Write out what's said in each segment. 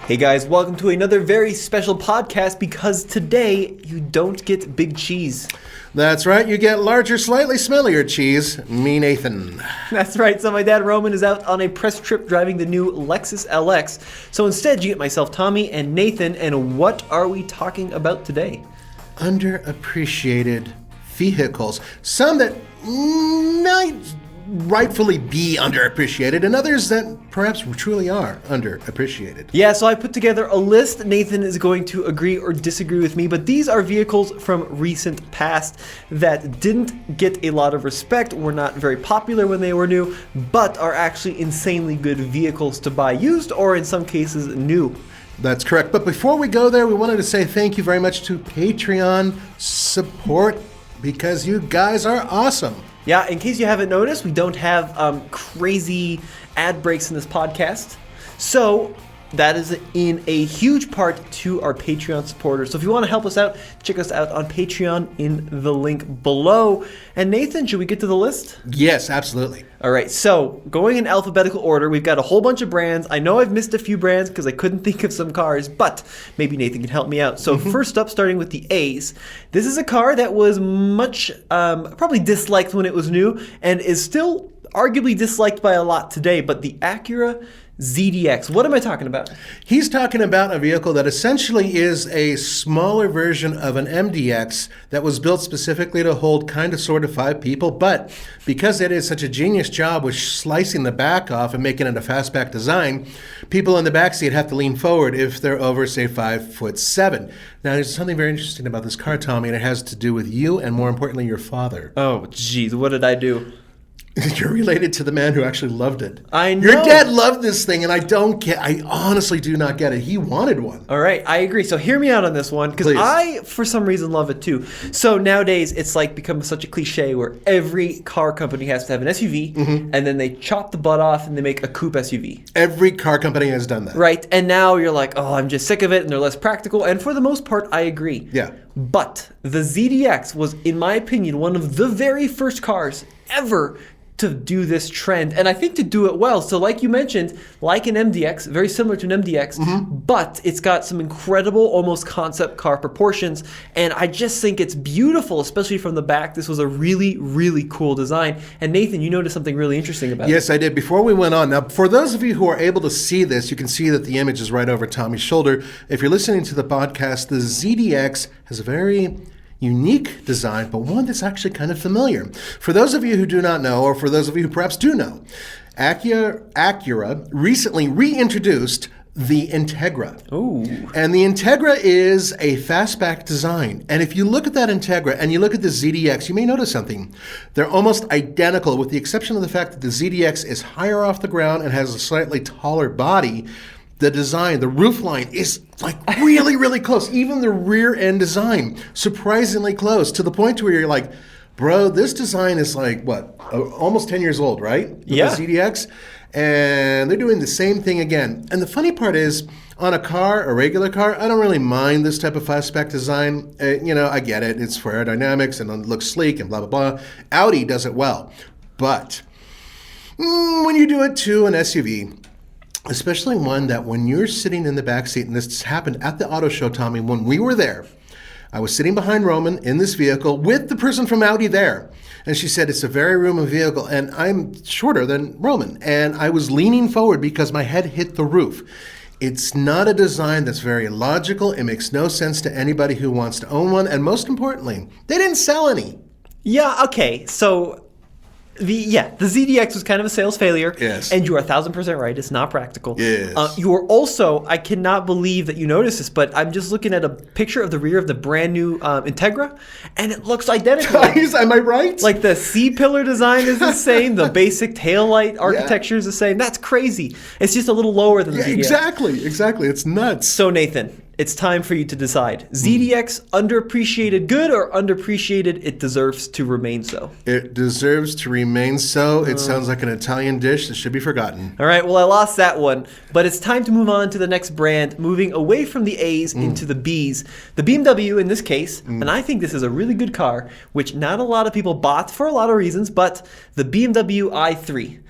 Hey guys, welcome to another very special podcast because today you don't get big cheese. That's right, you get larger, slightly smellier cheese. Me, Nathan. That's right, so my dad Roman is out on a press trip driving the new Lexus LX. So instead you get myself, Tommy, and Nathan, and what are we talking about today? Underappreciated vehicles. Some that might rightfully be underappreciated, and others that perhaps truly are underappreciated. Yeah, so I put together a list. Nathan is going to agree or disagree with me, but these are vehicles from recent past that didn't get a lot of respect, were not very popular when they were new, but are actually insanely good vehicles to buy used or in some cases new. That's correct. But before we go there, we wanted to say thank you very much to Patreon support because you guys are awesome. Yeah, in case you haven't noticed, we don't have crazy ad breaks in this podcast. So that is in a huge part to our Patreon supporters. So if you want to help us out, check us out on Patreon in the link below. And Nathan, should we get to the list? Yes, absolutely. All right, so going in alphabetical order, we've got a whole bunch of brands. I know I've missed a few brands because I couldn't think of some cars, but maybe Nathan can help me out. So first up, starting with the A's, this is a car that was much, probably disliked when it was new and is still arguably disliked by a lot today, but the Acura ZDX. What am I talking about? He's talking about a vehicle that essentially is a smaller version of an MDX that was built specifically to hold kind of sort of 5 people, but because it is such a genius job with slicing the back off and making it a fastback design, people in the backseat have to lean forward if they're over, say, 5'7". Now, there's something very interesting about this car, Tommy, and it has to do with you and, more importantly, your father. Oh, geez, what did I do? You're related to the man who actually loved it. I know. Your dad loved this thing, and I honestly do not get it. He wanted one. All right, I agree. So hear me out on this one, because I, for some reason, love it too. So nowadays, it's like become such a cliche where every car company has to have an SUV, and then they chop the butt off and they make a coupe SUV. Every car company has done that. Right, and now you're like, oh, I'm just sick of it, and they're less practical, and for the most part, I agree. Yeah. But the ZDX was, in my opinion, one of the very first cars ever to do this trend, and I think to do it well. So like you mentioned, like an MDX, very similar to an MDX, but it's got some incredible, almost concept car proportions, and I just think it's beautiful, especially from the back. This was a really, really cool design. And Nathan, you noticed something really interesting about it. Yes, I did. Before we went on, now for those of you who are able to see this, you can see that the image is right over Tommy's shoulder. If you're listening to the podcast, the ZDX has a very unique design, but one that's actually kind of familiar. For those of you who do not know, or for those of you who perhaps do know, Acura recently reintroduced the Integra. Ooh. And the Integra is a fastback design. And if you look at that Integra and you look at the ZDX, you may notice something. They're almost identical, with the exception of the fact that the ZDX is higher off the ground and has a slightly taller body. The design, the roofline is like really, really close. Even the rear end design, surprisingly close, to the point where you're like, bro, this design is like, what, almost 10 years old, right? With yeah. The ZDX. And they're doing the same thing again. And the funny part is, on a regular car, I don't really mind this type of fastback design. I get it. It's for aerodynamics and it looks sleek and blah, blah, blah. Audi does it well. But when you do it to an SUV, especially one that when you're sitting in the back seat, and this happened at the auto show, Tommy, when we were there, I was sitting behind Roman in this vehicle with the person from Audi there. And she said, it's a very roomy vehicle, and I'm shorter than Roman. And I was leaning forward because my head hit the roof. It's not a design that's very logical. It makes no sense to anybody who wants to own one. And most importantly, they didn't sell any. Yeah, okay, so the ZDX was kind of a sales failure. Yes. And you are 1,000% right. It's not practical. Yes. You are also, I cannot believe that you noticed this, but I'm just looking at a picture of the rear of the brand new Integra, and it looks identical. Guys, am I right? Like the C-pillar design is the same. The basic taillight architecture is the same. That's crazy. It's just a little lower than the ZDX. Exactly. It's nuts. So Nathan, it's time for you to decide. ZDX, underappreciated good or underappreciated, it deserves to remain so? It deserves to remain so. It sounds like an Italian dish that should be forgotten. All right, well, I lost that one. But it's time to move on to the next brand, moving away from the A's into the B's. The BMW in this case, and I think this is a really good car, which not a lot of people bought for a lot of reasons, but the BMW i3.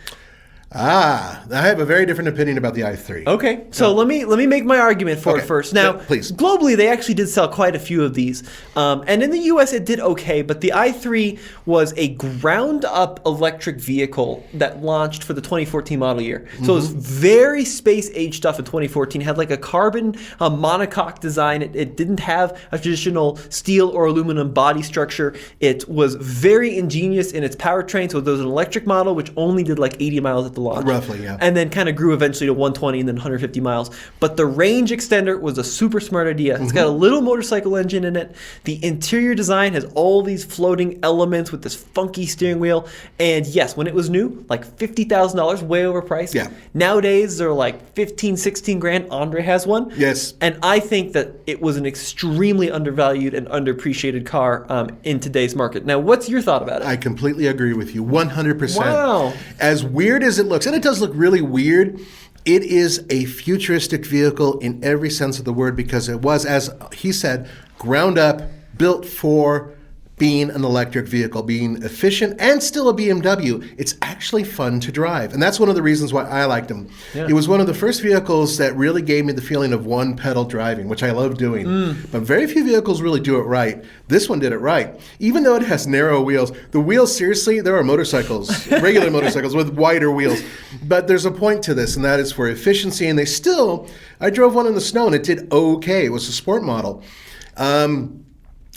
I have a very different opinion about the i3. Okay, so let me make my argument for it first. Now, please. Globally, they actually did sell quite a few of these, and in the U.S. it did okay. But the i3 was a ground-up electric vehicle that launched for the 2014 model year. So it was very space-age stuff in 2014. It had like a carbon monocoque design. It didn't have a traditional steel or aluminum body structure. It was very ingenious in its powertrain. So there was an electric model which only did like 80 miles at the launch. Roughly, yeah. And then kind of grew eventually to 120 and then 150 miles. But the range extender was a super smart idea. It's got a little motorcycle engine in it. The interior design has all these floating elements with this funky steering wheel. And yes, when it was new, like $50,000, way overpriced. Yeah. Nowadays, they're like 15, 16 grand. Andre has one. Yes. And I think that it was an extremely undervalued and underappreciated car in today's market. Now, what's your thought about it? I completely agree with you, 100%. Wow. As weird as it looks, and it does look really weird, it is a futuristic vehicle in every sense of the word because it was, as he said, ground up, built for being an electric vehicle, being efficient and still a BMW. It's actually fun to drive. And that's one of the reasons why I liked them. Yeah. It was one of the first vehicles that really gave me the feeling of one pedal driving, which I love doing. But very few vehicles really do it right. This one did it right. Even though it has narrow wheels, the wheels, seriously, there are motorcycles, regular motorcycles with wider wheels. But there's a point to this, and that is for efficiency. And they still, I drove one in the snow and it did okay. It was a sport model.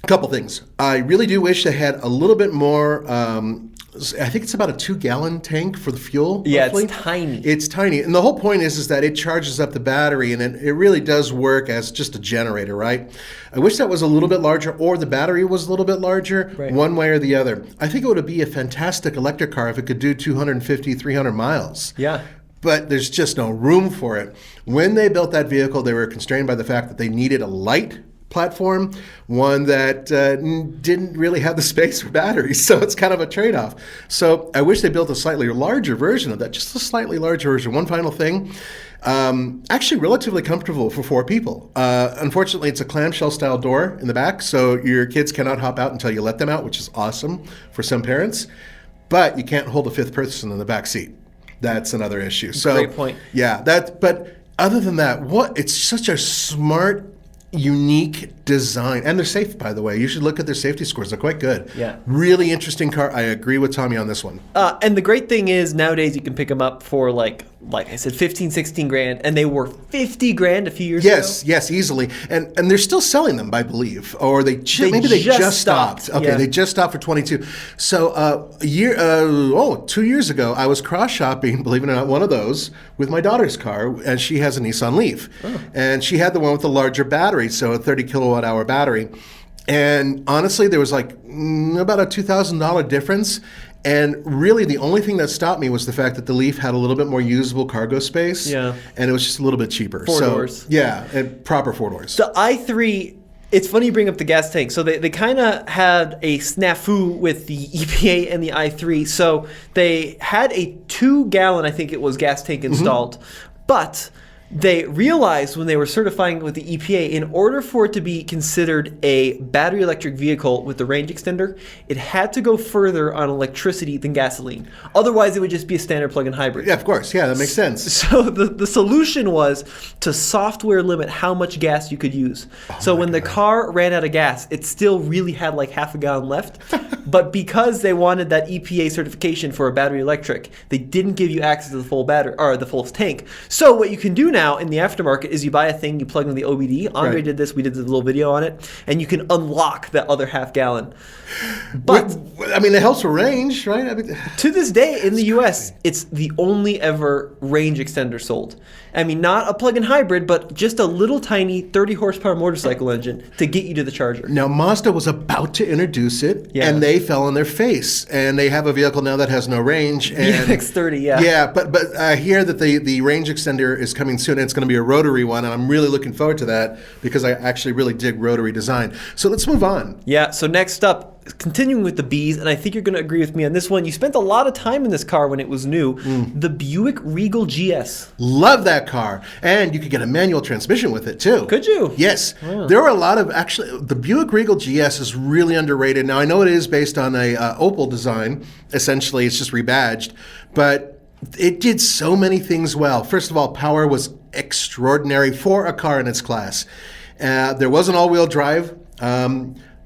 A couple things. I really do wish they had a little bit more. I think it's about a 2-gallon tank for the fuel. Yeah, roughly. It's tiny. It's tiny. And the whole point is that it charges up the battery and it really does work as just a generator, right? I wish that was a little bit larger or the battery was a little bit larger, one way or the other. I think it would be a fantastic electric car if it could do 250, 300 miles. Yeah. But there's just no room for it. When they built that vehicle, they were constrained by the fact that they needed a light platform, one that didn't really have the space for batteries, so it's kind of a trade-off. So I wish they built a slightly larger version of that, just a slightly larger version. One final thing, actually relatively comfortable for 4 people. Unfortunately, it's a clamshell style door in the back, so your kids cannot hop out until you let them out, which is awesome for some parents, but you can't hold a 5th person in the back seat. That's another issue. So, great point. Yeah, but other than that, it's such a smart, unique design, and they're safe, by the way. You should look at their safety scores. They're quite good. Yeah. Really interesting car. I agree with Tommy on this one. And the great thing is nowadays you can pick them up for like I said, 15, 16 grand, and they were 50 grand a few years ago. Yes, easily. And they're still selling them, I believe. Or they just stopped. Okay, yeah. They just stopped for 22. So 2 years ago, I was cross-shopping, believe it or not, one of those with my daughter's car, and she has a Nissan Leaf. Oh. And she had the one with the larger battery, so a 30 kilowatt hour battery. And honestly, there was like about a $2,000 difference. And really, the only thing that stopped me was the fact that the Leaf had a little bit more usable cargo space. Yeah. And it was just a little bit cheaper. 4 doors. Yeah, and proper 4 doors. The i3, it's funny you bring up the gas tank. So they kind of had a snafu with the EPA and the i3. So they had a 2-gallon, I think it was, gas tank installed. But they realized when they were certifying it with the EPA, in order for it to be considered a battery electric vehicle with the range extender, it had to go further on electricity than gasoline. Otherwise, it would just be a standard plug-in hybrid. Yeah, of course. Yeah, that makes sense. So the solution was to software limit how much gas you could use. So when the car ran out of gas, it still really had like half a gallon left. But because they wanted that EPA certification for a battery electric, they didn't give you access to the full battery or the full tank. So what you can do now in the aftermarket is you buy a thing, you plug in the OBD. Andre did this, we did the little video on it, and you can unlock that other half gallon. But I mean, it helps for range, right? I mean, to this day in the US, it's the only ever range extender sold. I mean, not a plug-in hybrid, but just a little tiny 30 horsepower motorcycle engine to get you to the charger. Now, Mazda was about to introduce it, and they fell on their face. And they have a vehicle now that has no range. And the X30, yeah. Yeah, but I hear that the range extender is coming soon, and it's going to be a rotary one, and I'm really looking forward to that because I actually really dig rotary design. So let's move on. Yeah, so next up, continuing with the Bs, and I think you're going to agree with me on this one. You spent a lot of time in this car when it was new. The Buick Regal GS. Love that car. And you could get a manual transmission with it, too. Could you? Yes. Wow. There are a lot of, actually, the Buick Regal GS is really underrated. Now, I know it is based on a Opel design. Essentially, it's just rebadged. But it did so many things well. First of all, power was extraordinary for a car in its class. There was an all-wheel drive.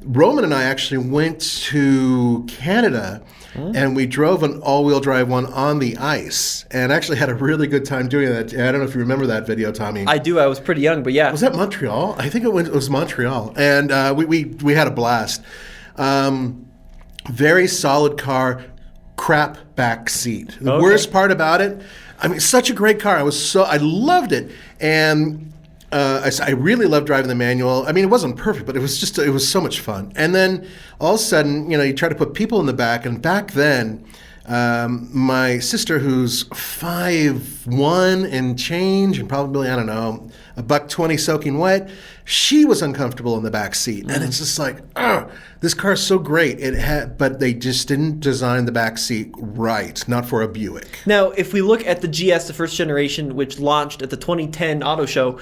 Roman and I actually went to Canada, and we drove an all-wheel drive one on the ice, and actually had a really good time doing that. I don't know if you remember that video, Tommy. I do. I was pretty young, but yeah. Was that Montreal? I think it was Montreal, and we had a blast. Very solid car, crap back seat. The worst part about it, I mean, such a great car. I loved it, and I really loved driving the manual. I mean, it wasn't perfect, but it was so much fun. And then all of a sudden, you try to put people in the back, and back then, my sister, who's 5'1" and change, and probably, I don't know, $120 soaking wet, she was uncomfortable in the back seat. And it's just like, this car is so great. But they just didn't design the back seat right, not for a Buick. Now, if we look at the GS, the first generation, which launched at the 2010 auto show,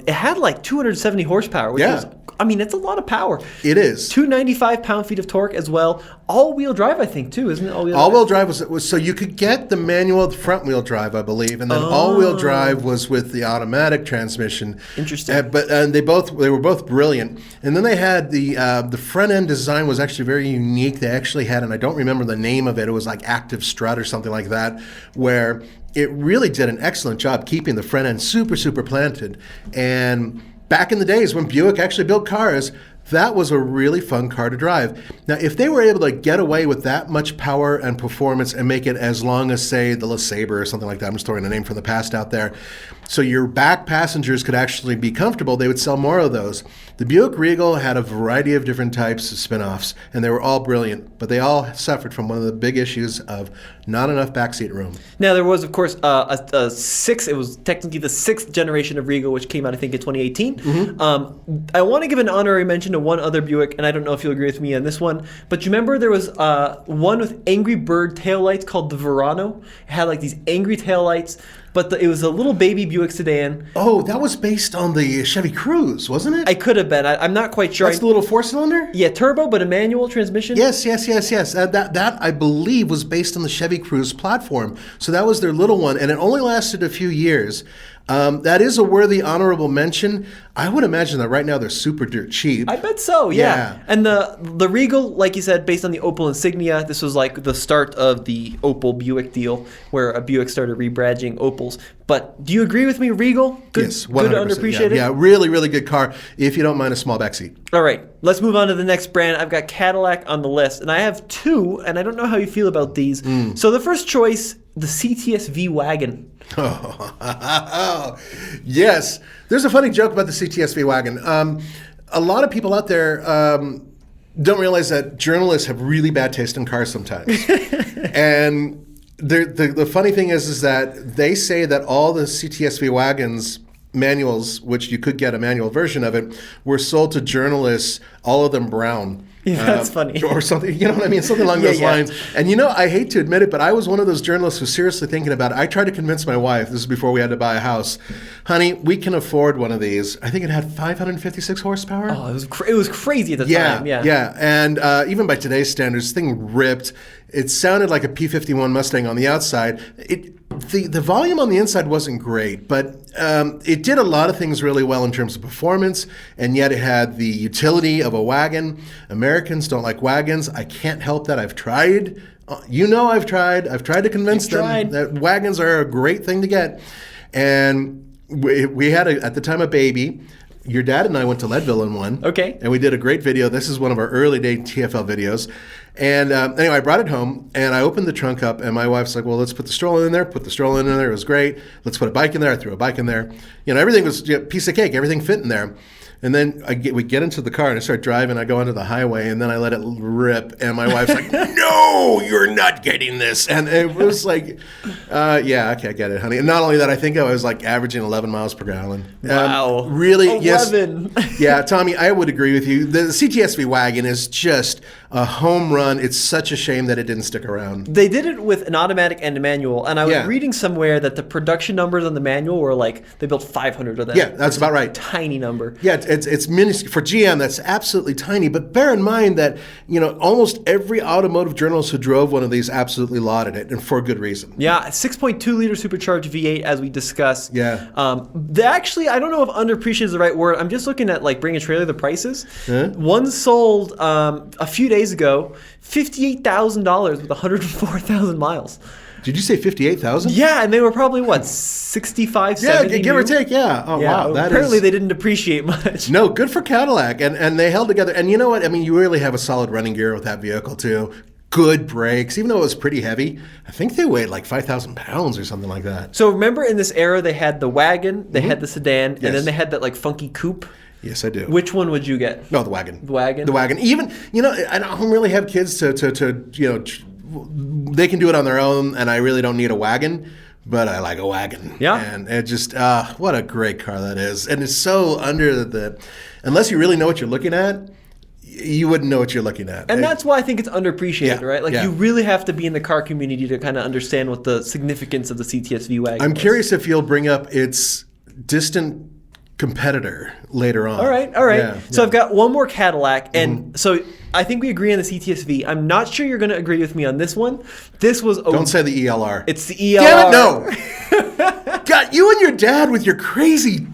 it had like 270 horsepower, which was, I mean, it's a lot of power. It is. 295 pound-feet of torque as well. All-wheel drive, I think, too, isn't it? All-wheel drive was so you could get the manual front-wheel drive, I believe, and then all-wheel drive was with the automatic transmission. Interesting. And they were both brilliant. And then they had the front-end design was actually very unique. They actually had, and I don't remember the name of it. It was like Active Strut or something like that, where it really did an excellent job keeping the front end super, super planted. And back in the days when Buick actually built cars, that was a really fun car to drive. Now, if they were able to get away with that much power and performance and make it as long as, say, the LeSabre or something like that, I'm just throwing a name from the past out there, so your back passengers could actually be comfortable, they would sell more of those. The Buick Regal had a variety of different types of spin-offs, and they were all brilliant, but they all suffered from one of the big issues of not enough backseat room. Now, there was, of course, it was technically the 6th generation of Regal, which came out, I think, in 2018. I want to give an honorary mention to one other Buick, and I don't know if you'll agree with me on this one, but you remember there was one with Angry Bird taillights called the Verano? It had like these angry taillights, but it was a little baby Buick sedan. Oh, that was based on the Chevy Cruze, wasn't it? I could have been. I'm not quite sure. That's the little four-cylinder? Yeah, turbo, but a manual transmission. Yes. That, I believe, was based on the Chevy Cruze platform. So that was their little one, and it only lasted a few years. That is a worthy honorable mention. I would imagine that right now they're super dirt cheap. I bet so, yeah. And the Regal, like you said, based on the Opel Insignia, this was like the start of the Opel Buick deal, where a Buick started rebadging Opels. But do you agree with me, Regal? Yes, 100%. Good underappreciated? Yeah, really, really good car, if you don't mind a small backseat. All right, let's move on to the next brand. I've got Cadillac on the list, and I have two, and I don't know how you feel about these. So the first choice, the CTS-V wagon. Oh, yes. There's a funny joke about the CTS-V wagon. A lot of people out there don't realize that journalists have really bad taste in cars sometimes. And the funny thing is that they say that all the CTS-V wagons manuals, which you could get a manual version of it, were sold to journalists, all of them brown. Yeah, that's funny. Or something, you know what I mean? Something along those lines. And I hate to admit it, but I was one of those journalists who was seriously thinking about it. I tried to convince my wife, this is before we had to buy a house, honey, we can afford one of these. I think it had 556 horsepower. Oh, it was crazy at the time. Yeah. And even by today's standards, this thing ripped. It sounded like a P-51 Mustang on the outside. The volume on the inside wasn't great, but it did a lot of things really well in terms of performance, and yet it had the utility of a wagon. Americans don't like wagons. I can't help that. I've tried. I've tried. I've tried to convince them that wagons are a great thing to get. And we had, at the time, a baby. Your dad and I went to Leadville in one. Okay. And we did a great video. This is one of our early day TFL videos. And anyway, I brought it home, and I opened the trunk up, and my wife's like, well, let's put the stroller in there. Put the stroller in there. It was great. Let's put a bike in there. I threw a bike in there. Everything was a piece of cake. Everything fit in there. And then we get into the car, and I start driving. I go onto the highway, and then I let it rip. And my wife's like, no, you're not getting this. And it was like, yeah, okay, I get it, honey. And not only that, I think I was like averaging 11 miles per gallon. Wow. Really? 11. Yes. Yeah, Tommy, I would agree with you. The CTS-V wagon is just a home run. It's such a shame that it didn't stick around. They did it with an automatic and a manual, and I was Yeah. reading somewhere that the production numbers on the manual were like they built 500 of them. Yeah, that's about right. Tiny number. Yeah, it's minuscule. For GM, that's absolutely tiny. But bear in mind that, almost every automotive journalist who drove one of these absolutely lauded it, and for good reason. Yeah, 6.2 liter supercharged V8 as we discussed. Yeah. They actually, I don't know if underappreciated is the right word. I'm just looking at like Bring a Trailer, the prices. Huh? One sold a few days ago, $58,000 with 104,000 miles. Did you say 58,000? Yeah, and they were probably what, 65, Yeah, 70 give or new? take. Yeah. Oh Yeah, wow, apparently they didn't appreciate much. No, good for Cadillac, and they held together. And you know what? I mean, you really have a solid running gear with that vehicle too. Good brakes, even though it was pretty heavy. I think they weighed like 5,000 pounds or something like that. So remember in this era they had the wagon, they had the sedan, and Yes. then they had that like funky coupe. Yes, I do. Which one would you get? No, the wagon. The wagon? The wagon. Even, I don't really have kids to they can do it on their own, and I really don't need a wagon, but I like a wagon. Yeah. And it just, what a great car that is. And it's so under unless you really know what you're looking at, you wouldn't know what you're looking at. And that's why I think it's underappreciated, Yeah, right? Like yeah. you really have to be in the car community to kind of understand what the significance of the CTS-V wagon I'm was. curious if you'll bring up its distant competitor later on. All right. Yeah, So yeah. I've got one more Cadillac, and so I think we agree on the CTS-V. I'm not sure you're going to agree with me on this one. This was Don't say the ELR. It's the ELR. Damn it, no. God, you and your dad with your crazy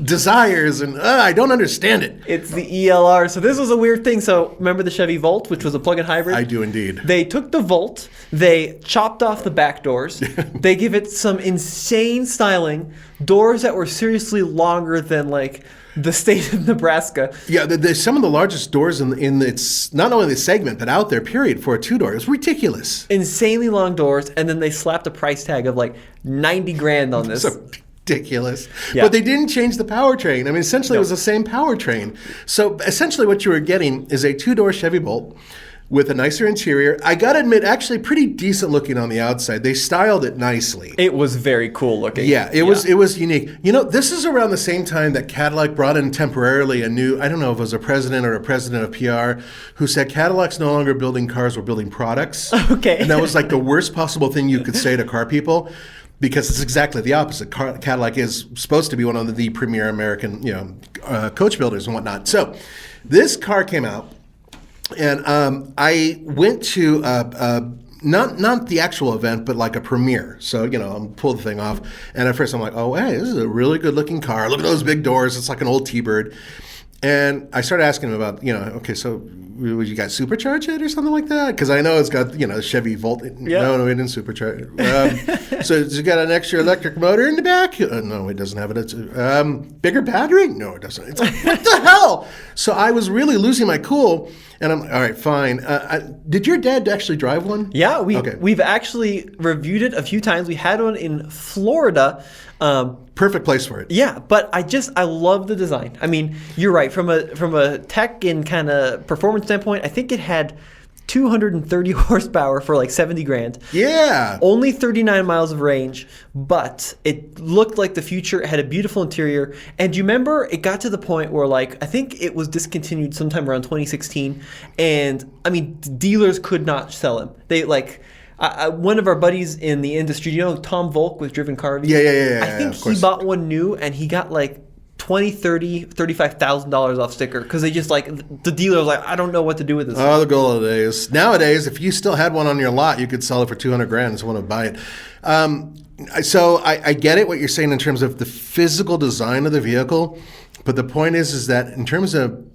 desires, and I don't understand it. It's the ELR. So this was a weird thing. So remember the Chevy Volt, which was a plug-in hybrid? I do indeed. They took the Volt, they chopped off the back doors, they give it some insane styling, doors that were seriously longer than like the state of Nebraska. Yeah, there's some of the largest doors in its, not only the segment, but out there, period, for a two-door. It's ridiculous. Insanely long doors, and then they slapped a price tag of like 90 grand on this. So ridiculous. Yeah. But they didn't change the powertrain. I mean, essentially it was the same powertrain. So essentially what you were getting is a two-door Chevy Bolt with a nicer interior. I gotta admit, actually pretty decent looking on the outside. They styled it nicely. It was very cool looking. Yeah, it was unique. This is around the same time that Cadillac brought in temporarily a new, I don't know if it was a president or a president of PR, who said Cadillac's no longer building cars, we're building products. Okay. And that was like the worst possible thing you could say to car people, because it's exactly the opposite. Cadillac is supposed to be one of the premier American, coach builders and whatnot. So this car came out, and I went to not the actual event, but like a premiere. So, I'm pull the thing off. And at first I'm like, oh, hey, this is a really good looking car. Look at those big doors. It's like an old T-Bird. And I started asking him about, okay, so would you guys supercharge it or something like that? Because I know it's got, Chevy Volt. Yeah. No, we didn't supercharge it. So has it got an extra electric motor in the back? No, it doesn't have it. It's bigger battery? No, it doesn't. It's like, what the hell? So I was really losing my cool. And I'm, all right, fine. Did your dad actually drive one? Yeah, we've actually reviewed it a few times. We had one in Florida. Perfect place for it. Yeah, but I love the design. I mean, you're right. From a tech and kind of performance standpoint, I think it had 230 horsepower for like 70 grand. Yeah. Only 39 miles of range, but it looked like the future. It had a beautiful interior. And do you remember it got to the point where I think it was discontinued sometime around 2016. And I mean, dealers could not sell them. They one of our buddies in the industry, Tom Volk with Driven Car Review? Yeah. I think of he course. bought one new and he got like $20,000, $35,000 off sticker because they just the dealer was like, I don't know what to do with this. Oh, the goal of the days. Nowadays, if you still had one on your lot, you could sell it for 200 grand and someone would buy it. So I get it, what you're saying in terms of the physical design of the vehicle, but the point is that in terms of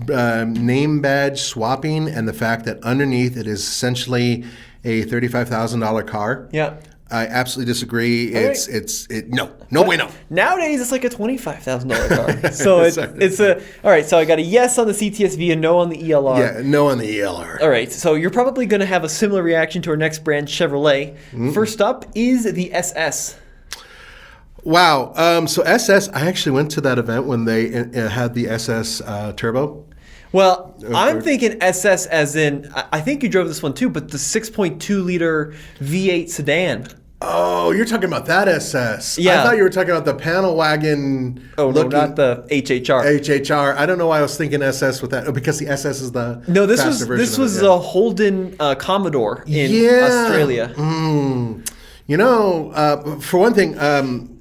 name badge swapping and the fact that underneath it is essentially a $35,000 car. Yeah. I absolutely disagree. Right. No way, no. Nowadays, it's like a $25,000 car. So Exactly. all right. So I got a yes on the CTS-V, a no on the ELR. Yeah, no on the ELR. All right. So you're probably going to have a similar reaction to our next brand, Chevrolet. First up is the SS. Wow. So SS, I actually went to that event when they had the SS Turbo. Well, I'm thinking SS as in, I think you drove this one too, but the 6.2 liter V8 sedan. Oh, you're talking about that SS. Yeah. I thought you were talking about the panel wagon. Oh, no, not the HHR. HHR. I don't know why I was thinking SS with that. Oh, because the SS is the No, this faster version this of was it, yeah. a Holden Commodore in Australia. You know, for one thing,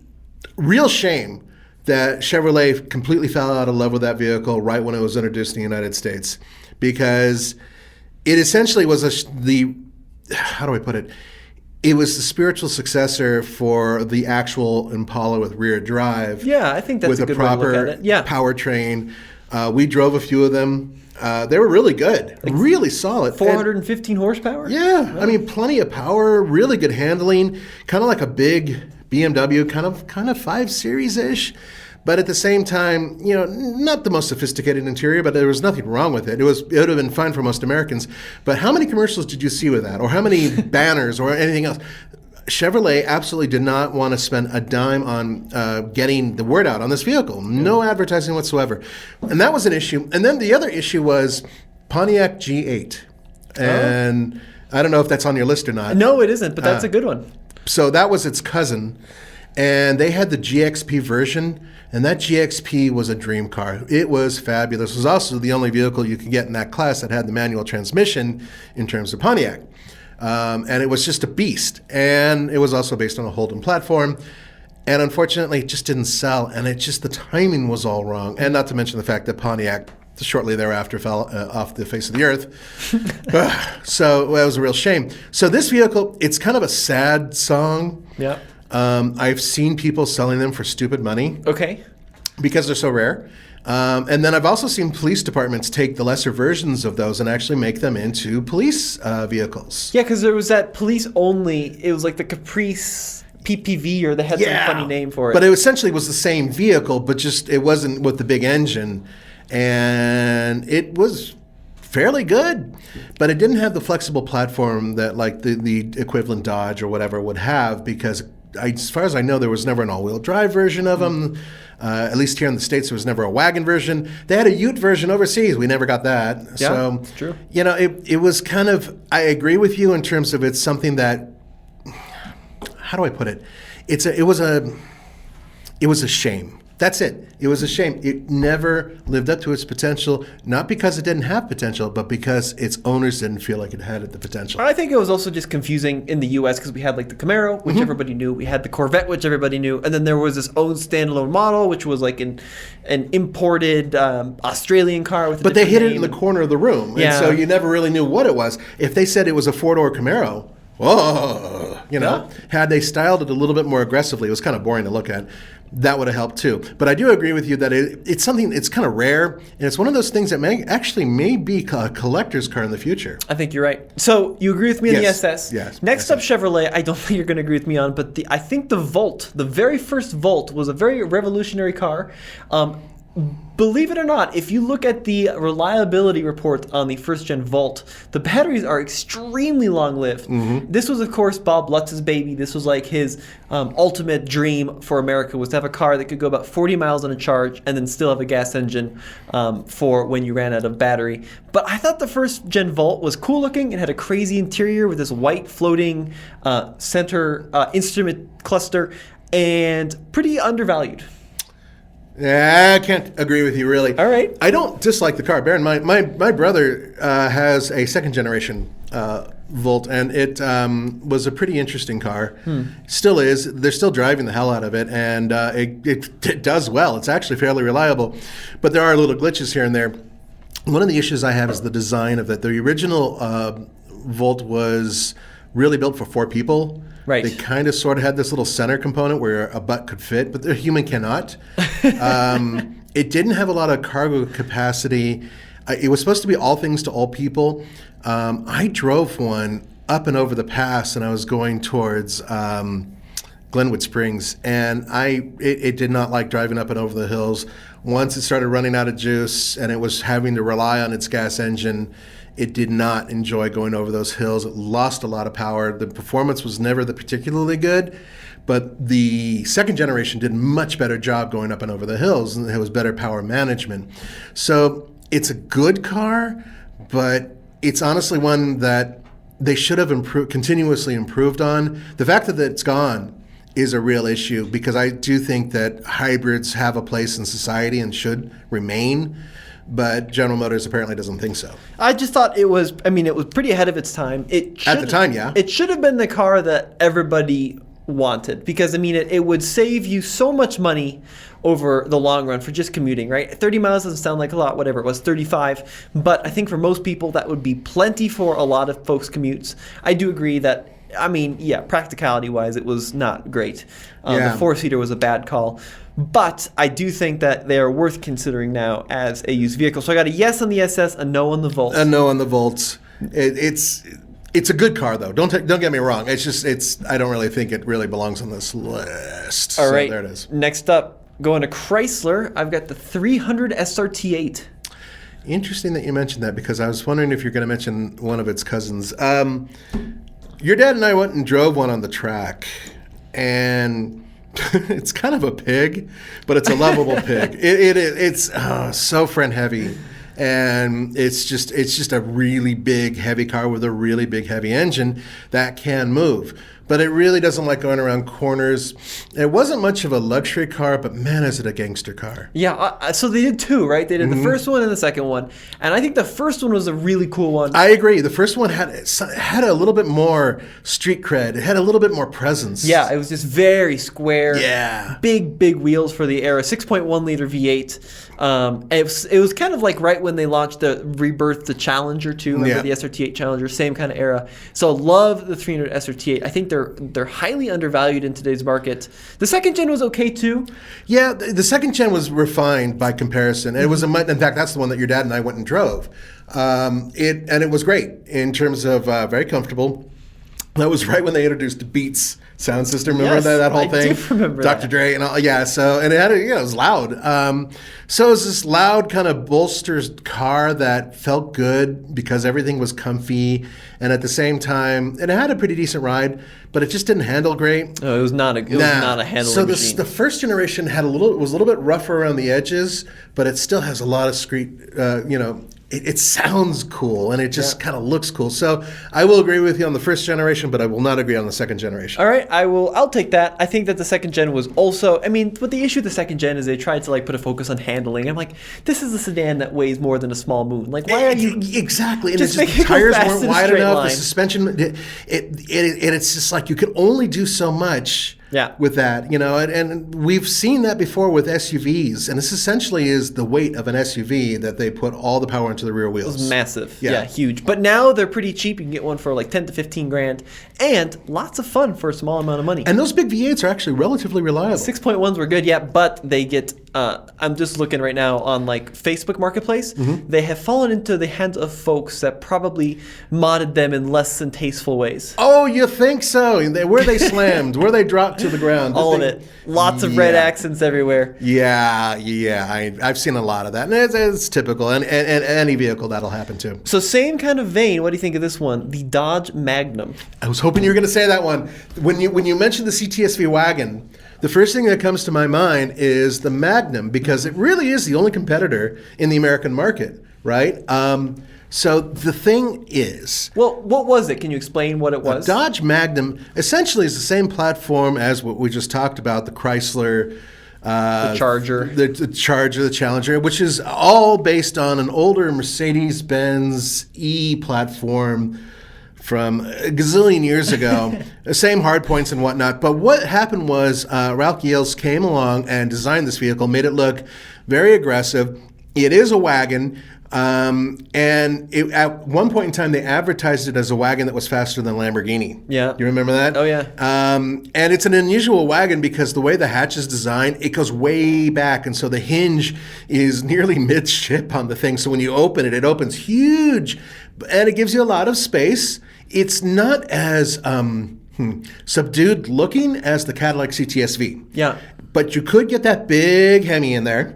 real shame that Chevrolet completely fell out of love with that vehicle right when it was introduced in the United States, because it essentially was how do I put it? It was the spiritual successor for the actual Impala with rear drive. Yeah, I think that's with a good way to look at it. Yeah. Powertrain. We drove a few of them. They were really good, really solid. 415 horsepower? Yeah, I mean, plenty of power, really good handling, kind of like a big BMW, kind of 5 Series-ish. But at the same time, you know, not the most sophisticated interior, but there was nothing wrong with it. It would have been fine for most Americans. But how many commercials did you see with that? Or how many banners or anything else? Chevrolet absolutely did not want to spend a dime on getting the word out on this vehicle. No advertising whatsoever. And that was an issue. And then the other issue was Pontiac G8. And I don't know if that's on your list or not. No, it isn't, but that's a good one. So that was its cousin. And they had the GXP version. And that GXP was a dream car. It was fabulous. It was also the only vehicle you could get in that class that had the manual transmission in terms of Pontiac. And it was just a beast. And it was also based on a Holden platform. And unfortunately, it just didn't sell. And the timing was all wrong. And not to mention the fact that Pontiac shortly thereafter fell off the face of the earth. So that was a real shame. So this vehicle, it's kind of a sad song. Yeah. I've seen people selling them for stupid money. Okay. Because they're so rare. And then I've also seen police departments take the lesser versions of those and actually make them into police vehicles. Yeah, because there was that police only, it was like the Caprice PPV, or they had some funny name for it. But it essentially was the same vehicle, but just it wasn't with the big engine. And it was fairly good, but it didn't have the flexible platform that like the equivalent Dodge or whatever would have, because as far as I know, there was never an all-wheel drive version of them. At least here in the States, there was never a wagon version. They had a Ute version overseas. We never got that. Yeah, so, it's true. You know, it was kind of, I agree with you in terms of it's something that, how do I put it? It was a shame. That's it. It was a shame. It never lived up to its potential, not because it didn't have potential, but because its owners didn't feel like it had the potential. I think it was also just confusing in the U.S. because we had like the Camaro, which everybody knew. We had the Corvette, which everybody knew. And then there was this own standalone model, which was like an imported Australian car with a But they hid different it in the name. corner of the room. Yeah. And so you never really knew what it was. If they said it was a four-door Camaro, whoa, you know, had they styled it a little bit more aggressively, it was kind of boring to look at. That would have helped too. But I do agree with you that it's something, it's kind of rare, and it's one of those things that may be a collector's car in the future. I think you're right. So you agree with me on Yes. the SS. Yes. Next up, Chevrolet. I don't think you're going to agree with me on, but I think the Volt, the very first Volt, was a very revolutionary car. Believe it or not, if you look at the reliability report on the first-gen Volt, the batteries are extremely long-lived. This was, of course, Bob Lutz's baby. This was like his ultimate dream for America, was to have a car that could go about 40 miles on a charge and then still have a gas engine for when you ran out of battery. But I thought the first-gen Volt was cool-looking. It had a crazy interior with this white floating center instrument cluster, and pretty undervalued. Yeah, I can't agree with you, really. All right. I don't dislike the car. Bear in mind, my brother has a second-generation Volt, and it was a pretty interesting car. Still is. They're still driving the hell out of it, and it does well. It's actually fairly reliable. But there are little glitches here and there. One of the issues I have is the design of it. The original Volt was really built for 4 people. Right. They kind of sort of had this little center component where a butt could fit, but the human cannot. It didn't have a lot of cargo capacity. It was supposed to be all things to all people. I drove one up and over the pass, and I was going towards Glenwood Springs, and it did not like driving up and over the hills. Once it started running out of juice and it was having to rely on its gas engine, it did not enjoy going over those hills. It lost a lot of power. The performance was never particularly good, but the second generation did a much better job going up and over the hills, and it was better power management. So it's a good car, but it's honestly one that they should have continuously improved on. The fact that it's gone is a real issue, because I do think that hybrids have a place in society and should remain. But General Motors apparently doesn't think so. I just thought it was pretty ahead of its time. At the time, yeah. It should have been the car that everybody wanted, because it would save you so much money over the long run for just commuting, right? 30 miles doesn't sound like a lot, whatever it was, 35. But I think for most people that would be plenty for a lot of folks' commutes. I do agree that, practicality-wise, it was not great. The four-seater was a bad call. But I do think that they are worth considering now as a used vehicle. So I got a yes on the SS, a no on the Volt. A no on the Volts. It's a good car, though. Don't get me wrong. I don't really think it really belongs on this list. All right. There it is. Next up, going to Chrysler, I've got the 300 SRT8. Interesting that you mentioned that, because I was wondering if you're going to mention one of its cousins. Your dad and I went and drove one on the track, and it's kind of a pig, but it's a lovable pig. It's so friend heavy, and it's just a really big heavy car with a really big heavy engine that can move. But it really doesn't like going around corners. It wasn't much of a luxury car, but man, is it a gangster car. Yeah, so they did two, right? They did the first one and the second one. And I think the first one was a really cool one. I agree. The first one had a little bit more street cred. It had a little bit more presence. Yeah, it was just very square. Yeah. Big wheels for the era. 6.1 liter V8. It was kind of like right when they launched rebirthed the Challenger too. Remember the SRT8 Challenger? Same kind of era. So love the 300 SRT8. I think they're highly undervalued in today's market. The second gen was okay too. Yeah, the second gen was refined by comparison. It was in fact, that's the one that your dad and I went and drove. It was great in terms of very comfortable. That was right when they introduced the Beats sound system. Remember that whole thing? I do remember Dr. that. Dre and all. Yeah. So, and it had it was loud. So it was this loud kind of bolstered car that felt good because everything was comfy, and at the same time, it had a pretty decent ride, but it just didn't handle great. Oh, it was not a handling machine. So the first generation was a little bit rougher around the edges, but it still has a lot of street. It sounds cool, and it just kind of looks cool. So I will agree with you on the first generation, but I will not agree on the second generation. All right, I'll take that. I think that the second gen was also, but the issue with the second gen is they tried to put a focus on handling. I'm like, this is a sedan that weighs more than a small moon. Like, why are you exactly? And just the tires weren't wide enough. Line. The suspension, it's just like you can only do so much. With that, and we've seen that before with SUVs, and this essentially is the weight of an SUV that they put all the power into the rear wheels. It was massive, huge. But now they're pretty cheap. You can get one for like 10 to 15 grand, and lots of fun for a small amount of money. And those big V8s are actually relatively reliable. 6.1s were good, but they get. I'm just looking right now on Facebook Marketplace. They have fallen into the hands of folks that probably modded them in less than tasteful ways. Oh, you think so? Were they slammed? Were they dropped to the ground? All of it. Lots of red accents everywhere. Yeah. I've seen a lot of that, and it's typical. And any vehicle that'll happen to. So same kind of vein. What do you think of this one? The Dodge Magnum. I was hoping you were going to say that one. When you mentioned the CTS-V wagon, the first thing that comes to my mind is the Magnum, because it really is the only competitor in the American market, right? So the thing is... Well, what was it? Can you explain what it was? The Dodge Magnum essentially is the same platform as what we just talked about, the Chrysler... the Charger. The Charger, the Challenger, which is all based on an older Mercedes-Benz E platform from a gazillion years ago. The same hard points and whatnot. But what happened was Ralph Gilles came along and designed this vehicle, made it look very aggressive. It is a wagon. At one point in time, they advertised it as a wagon that was faster than a Lamborghini. Yeah. You remember that? Oh, yeah. And it's an unusual wagon because the way the hatch is designed, it goes way back. And so the hinge is nearly midship on the thing. So when you open it, it opens huge. And it gives you a lot of space. It's not as subdued looking as the Cadillac CTS-V. Yeah. But you could get that big Hemi in there.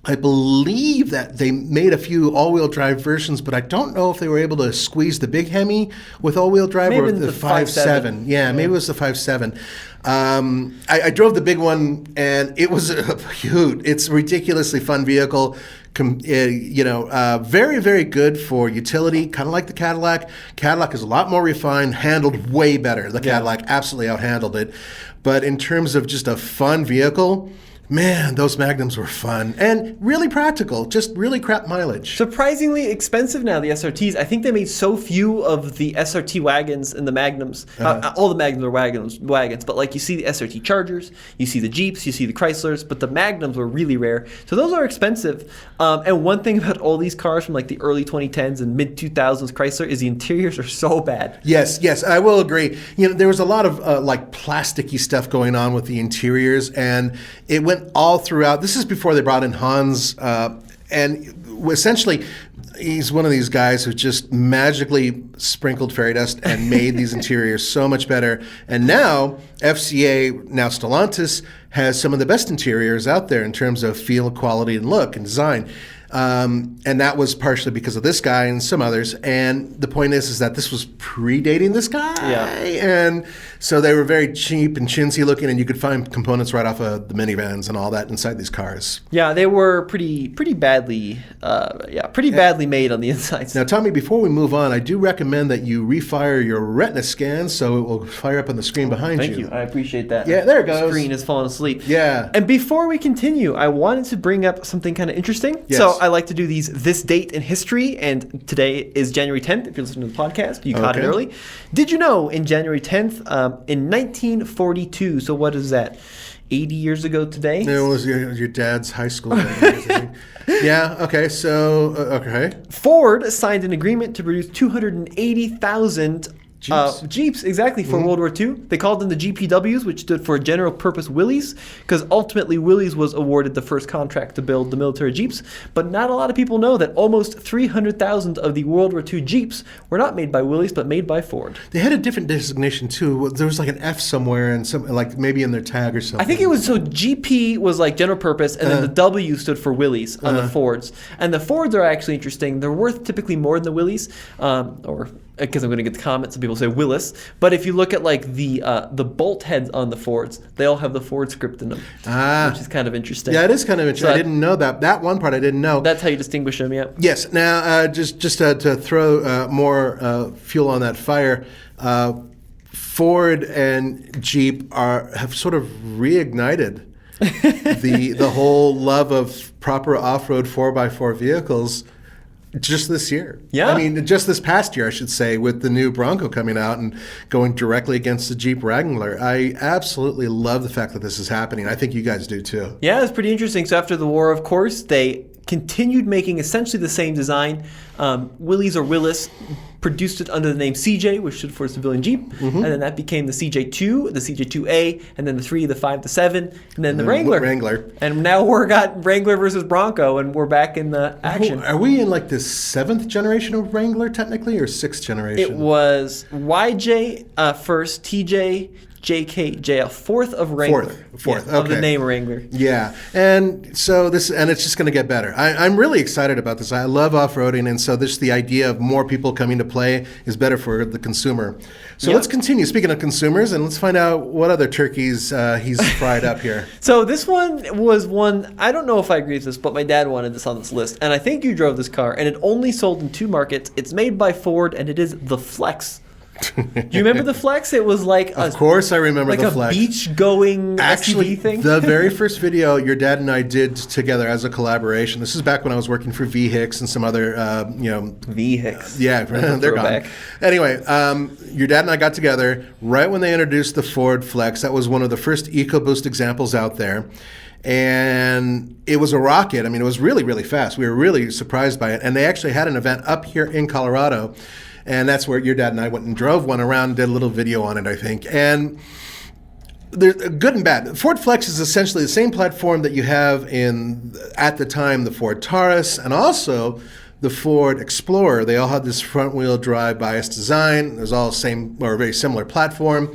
I believe that they made a few all-wheel drive versions, but I don't know if they were able to squeeze the big Hemi with all-wheel drive Maybe or the the 5.7. Yeah, maybe it was the 5.7. I drove the big one, and it was a hoot. It's a ridiculously fun vehicle. Very, very good for utility, kind of like the Cadillac. Cadillac is a lot more refined, handled way better. The Cadillac absolutely outhandled it. But in terms of just a fun vehicle, man, those Magnums were fun and really practical, just really crap mileage. Surprisingly expensive now, the SRTs. I think they made so few of the SRT wagons and the Magnums. All the Magnums are wagons, but like you see the SRT Chargers, you see the Jeeps, you see the Chryslers, but the Magnums were really rare. So those are expensive. And one thing about all these cars from like the early 2010s and mid-2000s Chrysler is the interiors are so bad. Yes, I will agree. There was a lot of like plasticky stuff going on with the interiors, and it went all throughout. This is before they brought in Hans, and essentially he's one of these guys who just magically sprinkled fairy dust and made these interiors so much better. And now FCA, now Stellantis, has some of the best interiors out there in terms of feel, quality, and look and design. And that was partially because of this guy and some others. And the point is that this was predating this guy. Yeah. And so they were very cheap and chintzy looking, and you could find components right off of the minivans and all that inside these cars. Yeah, they were pretty badly made on the insides. Now, Tommy, before we move on, I do recommend that you refire your retina scan so it will fire up on the screen behind you. Thank you. I appreciate that. Yeah, there it goes. The screen has fallen asleep. Yeah. And before we continue, I wanted to bring up something kind of interesting. Yes. So I like to do this date in history, and today is January 10th. If you're listening to the podcast, you caught it early. Did you know in January 10th, in 1942, so what is that, 80 years ago today? It was your dad's high school days, I think. Yeah, okay, so, okay. Ford signed an agreement to produce 280,000 Jeeps, exactly, for World War II. They called them the GPWs, which stood for General Purpose Willys, because ultimately Willys was awarded the first contract to build the military Jeeps. But not a lot of people know that almost 300,000 of the World War II Jeeps were not made by Willys, but made by Ford. They had a different designation, too. There was like an F somewhere, and some like maybe in their tag or something. I think it was, so GP was like General Purpose, and then the W stood for Willys on the Fords. And the Fords are actually interesting. They're worth typically more than the Willys, or because I'm going to get the comments, some people say Willis. But if you look at like the bolt heads on the Fords, they all have the Ford script in them, which is kind of interesting. Yeah, it is kind of interesting. So I didn't know that. That one part I didn't know. That's how you distinguish them, yeah. Yes. Now, just to throw more fuel on that fire, Ford and Jeep have sort of reignited the whole love of proper off-road 4x4 vehicles just this year. Yeah. I mean, just this past year, I should say, with the new Bronco coming out and going directly against the Jeep Wrangler. I absolutely love the fact that this is happening. I think you guys do too. Yeah, it's pretty interesting. So after the war, of course, they continued making essentially the same design. Willys or Willis produced it under the name CJ, which stood for Civilian Jeep, and then that became the CJ2, the CJ2A, and then the 3, the 5, the 7, and then the Wrangler. And now we're got Wrangler versus Bronco, and we're back in the action. Are we in like the 7th generation of Wrangler technically, or 6th generation? It was YJ first, TJ, JK, JL, fourth of Wrangler. Fourth, yeah, of the name Wrangler. Yeah, and so it's just going to get better. I'm really excited about this. I love off-roading, and so the idea of more people coming to play is better for the consumer. So let's continue. Speaking of consumers, and let's find out what other turkeys he's fried up here. So this one was one, I don't know if I agree with this, but my dad wanted this on this list, and I think you drove this car, and it only sold in 2 markets. It's made by Ford, and it is the Flex. Do you remember the Flex? It was like of course I remember the Flex. Like a beach-going SUV thing. The very first video your dad and I did together as a collaboration. This is back when I was working for V-Hicks and some other, V-Hicks. Yeah, they're gone. Anyway, your dad and I got together right when they introduced the Ford Flex. That was one of the first EcoBoost examples out there. And it was a rocket. I mean, it was really, really fast. We were really surprised by it. And they actually had an event up here in Colorado. And that's where your dad and I went and drove one around, did a little video on it, I think. And they're good and bad. Ford Flex is essentially the same platform that you have at the time, the Ford Taurus and also the Ford Explorer. They all had this front-wheel drive bias design. It was all same or very similar platform.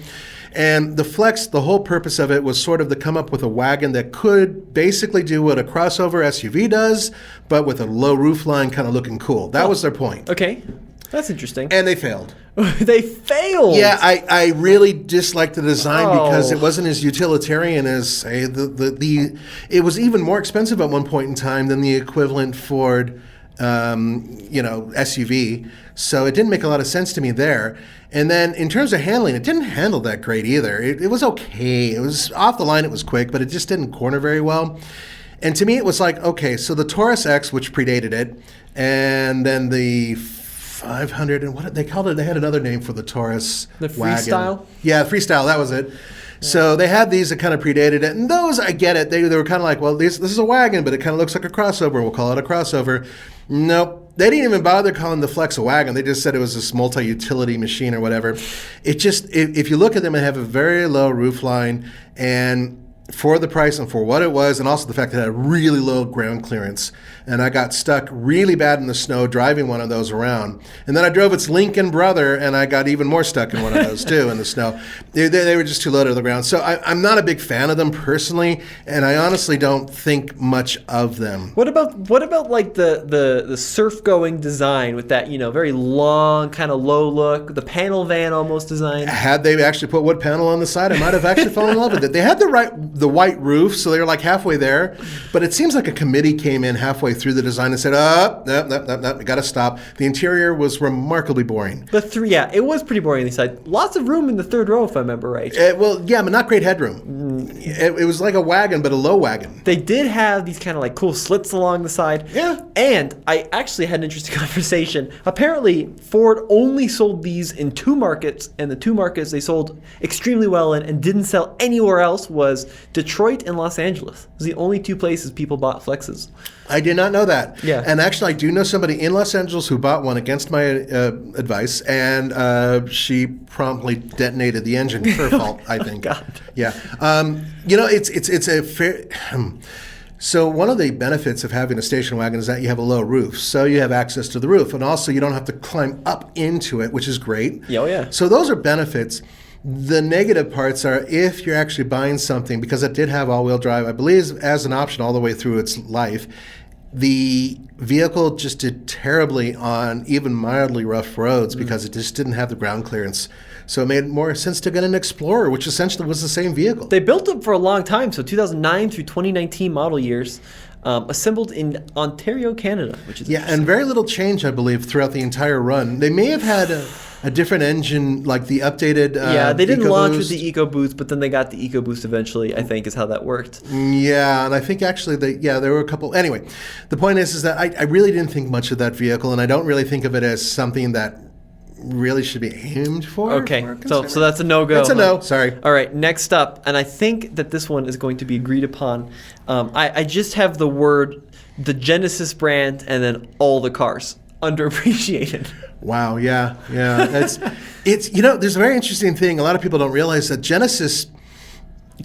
And the Flex, the whole purpose of it was sort of to come up with a wagon that could basically do what a crossover SUV does, but with a low roofline kind of looking cool. That was their point. Okay. That's interesting. And they failed. They failed. Yeah, I really disliked the design because Oh. it wasn't as utilitarian as, say, it was even more expensive at one point in time than the equivalent Ford, SUV. So it didn't make a lot of sense to me there. And then in terms of handling, it didn't handle that great either. It was okay. It was off the line. It was quick, but it just didn't corner very well. And to me, it was like, okay, so the Taurus X, which predated it, and then the 500, and what they called it, they had another name for the Taurus The wagon. Freestyle? Yeah, Freestyle, that was it. So they had these that kind of predated it, and those, I get it. They were kind of like, well, this is a wagon, but it kind of looks like a crossover. We'll call it a crossover. Nope. They didn't even bother calling the Flex a wagon. They just said it was this multi-utility machine or whatever. It just, if you look at them, it have a very low roofline, and for the price and for what it was, and also the fact that it had really low ground clearance. And I got stuck really bad in the snow driving one of those around. And then I drove its Lincoln brother, and I got even more stuck in one of those too in the snow. They were just too low to the ground. So I'm not a big fan of them personally, and I honestly don't think much of them. What about like the surf going design with that, very long, kind of low look, the panel van almost design? Had they actually put wood panel on the side, I might have actually fallen in love with it. They had the white roof, so they were like halfway there. But it seems like a committee came in halfway through the design and said, no, we got to stop. The interior was remarkably boring. It was pretty boring on the side. Lots of room in the third row, if I remember right. But not great headroom. It was like a wagon, but a low wagon. They did have these kind of like cool slits along the side. Yeah. And I actually had an interesting conversation. Apparently, Ford only sold these in 2 markets, and the 2 markets they sold extremely well in and didn't sell anywhere else was Detroit and Los Angeles. It was the only 2 places people bought Flexes. I did not know that. Yeah. And actually, I do know somebody in Los Angeles who bought one against my advice, and she promptly detonated the engine. Her fault, I think. God. Yeah. It's a fair. So one of the benefits of having a station wagon is that you have a low roof, so you have access to the roof, and also you don't have to climb up into it, which is great. Yeah, oh yeah. So those are benefits. The negative parts are if you're actually buying something, because it did have all-wheel drive, I believe as an option all the way through its life, the vehicle just did terribly on even mildly rough roads because it just didn't have the ground clearance. So it made more sense to get an Explorer, which essentially was the same vehicle. They built them for a long time, so 2009 through 2019 model years, assembled in Ontario, Canada, which is and very little change, I believe, throughout the entire run. They may have had a different engine, like the updated they didn't launch with EcoBoost. the EcoBoost, but then they got the EcoBoost eventually, I think is how that worked. Yeah, and I think actually there were a couple. Anyway, the point is that I really didn't think much of that vehicle, and I don't really think of it as something that really should be aimed for. Okay, so that's a no-go. It's a no, sorry. All right, next up, and I think that this one is going to be agreed upon. I just have the word, the Genesis brand, and then all the cars. Underappreciated. Wow, yeah. It's there's a very interesting thing. A lot of people don't realize that Genesis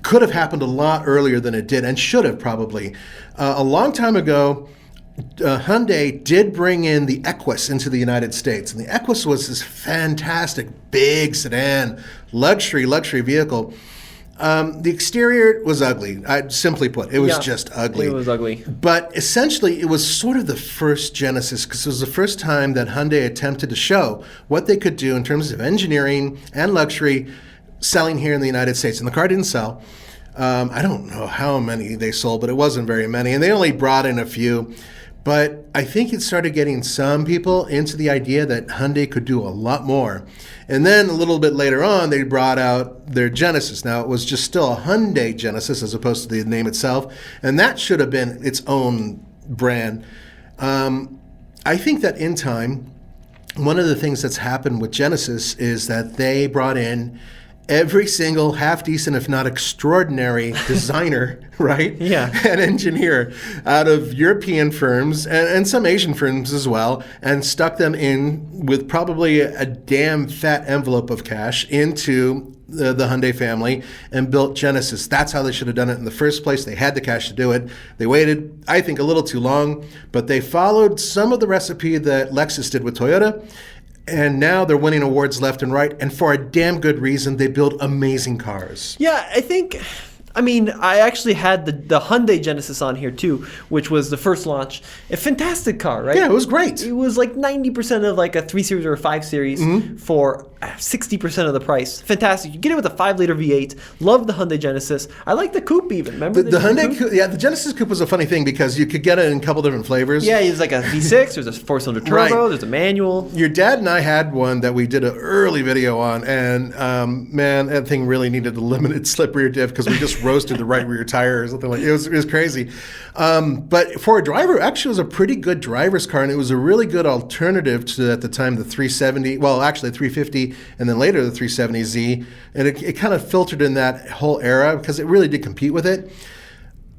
could have happened a lot earlier than it did, and should have probably. A long time ago, Hyundai did bring in the Equus into the United States, and the Equus was this fantastic big sedan, luxury vehicle. The exterior was ugly. Simply put, it was just ugly. It was ugly. But essentially, it was sort of the first Genesis, because it was the first time that Hyundai attempted to show what they could do in terms of engineering and luxury selling here in the United States. And the car didn't sell. I don't know how many they sold, but it wasn't very many. And they only brought in a few. But I think it started getting some people into the idea that Hyundai could do a lot more. And then a little bit later on, they brought out their Genesis. Now, it was just still a Hyundai Genesis as opposed to the name itself. And that should have been its own brand. I think that in time, one of the things that's happened with Genesis is that they brought in every single half-decent, if not extraordinary, designer, right? Yeah. And engineer out of European firms and some Asian firms as well, and stuck them in with probably a damn fat envelope of cash into the Hyundai family and built Genesis. That's how they should have done it in the first place. They had the cash to do it. They waited, I think, a little too long, but they followed some of the recipe that Lexus did with Toyota. And now they're winning awards left and right, and for a damn good reason. They build amazing cars. Yeah, I actually had the Hyundai Genesis on here too, which was the first launch. A fantastic car, right? Yeah, it was great. It was like 90% of like a 3 Series or a 5 Series for 60% of the price. Fantastic. You get it with a 5-liter V8. Love the Hyundai Genesis. I like the Coupe even. Remember the Hyundai Coupe? Yeah, the Genesis Coupe was a funny thing because you could get it in a couple different flavors. Yeah, it was like a V6. There's a 4-cylinder turbo. Right. There's a manual. Your dad and I had one that we did an early video on, and man, that thing really needed a limited slip rear diff because we just roasted the right rear tire or something like it. It was crazy. But for a driver, actually, it was a pretty good driver's car, and it was a really good alternative to, at the time, the 370. Well, actually, 350, and then later the 370Z, and it kind of filtered in that whole era because it really did compete with it.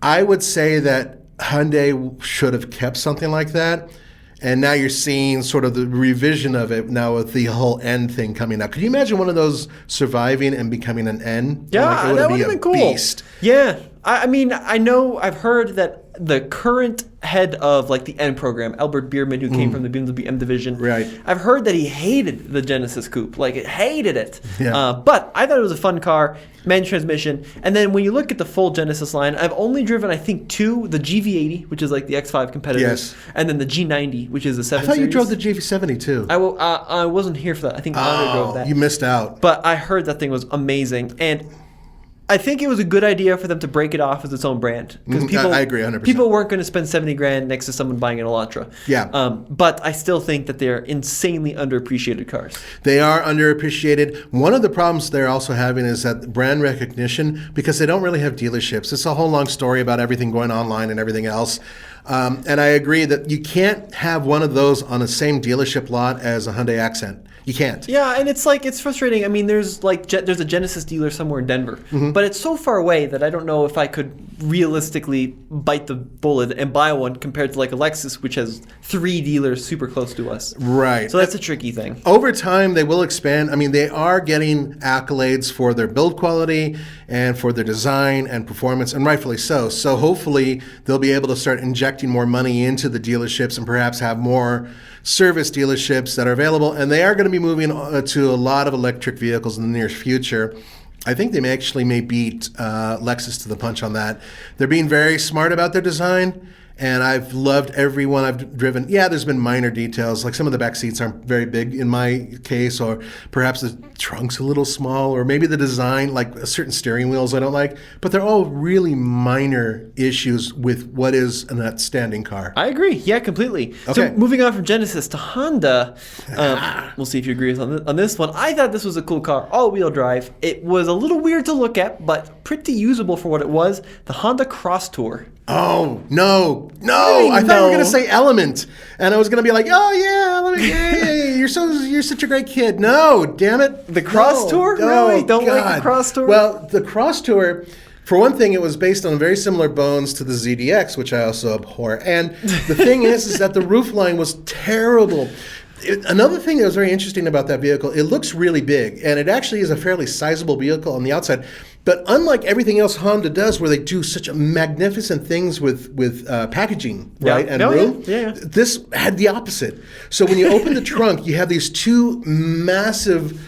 I would say that Hyundai should have kept something like that. And now you're seeing sort of the revision of it now with the whole N thing coming out. Could you imagine one of those surviving and becoming an N? Yeah, that would have been cool. Beast. Yeah. I know I've heard that the current head of like the N program, Albert Bierman, who came from the BMW M division, right. I've heard that he hated the Genesis Coupe, like it hated it. Yeah. But I thought it was a fun car, manual transmission. And then when you look at the full Genesis line, I've only driven I think 2, the GV80, which is like the X5 competitor, yes. and then the G90, which is the 7 I thought Series. you drove the GV70 too. I wasn't here for that. I think Andre drove that. You missed out. But I heard that thing was amazing, and I think it was a good idea for them to break it off as its own brand because I agree 100%. People weren't going to spend $70,000 next to someone buying an Elantra. Yeah. But I still think that they're insanely underappreciated cars. They are underappreciated. One of the problems they're also having is that brand recognition, because they don't really have dealerships. It's a whole long story about everything going online and everything else. And I agree that you can't have one of those on the same dealership lot as a Hyundai Accent. You can't. Yeah, and it's frustrating. I mean, there's a Genesis dealer somewhere in Denver, but it's so far away that I don't know if I could realistically bite the bullet and buy one compared to like a Lexus, which has 3 dealers super close to us. Right. So that's a tricky thing. Over time, they will expand. I mean, they are getting accolades for their build quality and for their design and performance, and rightfully so. So hopefully, they'll be able to start injecting more money into the dealerships and perhaps have more service dealerships that are available. And they are going to be moving to a lot of electric vehicles in the near future. I think they may beat Lexus to the punch on that. They're being very smart about their design, and I've loved every one I've driven. Yeah, there's been minor details, like some of the back seats aren't very big in my case, or perhaps the trunk's a little small, or maybe the design, like certain steering wheels I don't like, but they're all really minor issues with what is an outstanding car. I agree. Yeah, completely. Okay. So moving on from Genesis to Honda, we'll see if you agree on this one. I thought this was a cool car, all-wheel drive. It was a little weird to look at, but pretty usable for what it was. The Honda Crosstour. Oh, no. I thought you were going to say Element. And I was going to be like, oh, yeah, Element. Yay, you're such a great kid. No, damn it. The Crosstour? No, really? Don't God. like the Crosstour? Well, the Crosstour, for one thing, it was based on very similar bones to the ZDX, which I also abhor. And the thing is that the roofline was terrible. Another thing that was very interesting about that vehicle, it looks really big, and it actually is a fairly sizable vehicle on the outside. But unlike everything else Honda does, where they do such magnificent things with packaging, right, and room, this had the opposite. So when you open the trunk, you have these 2 massive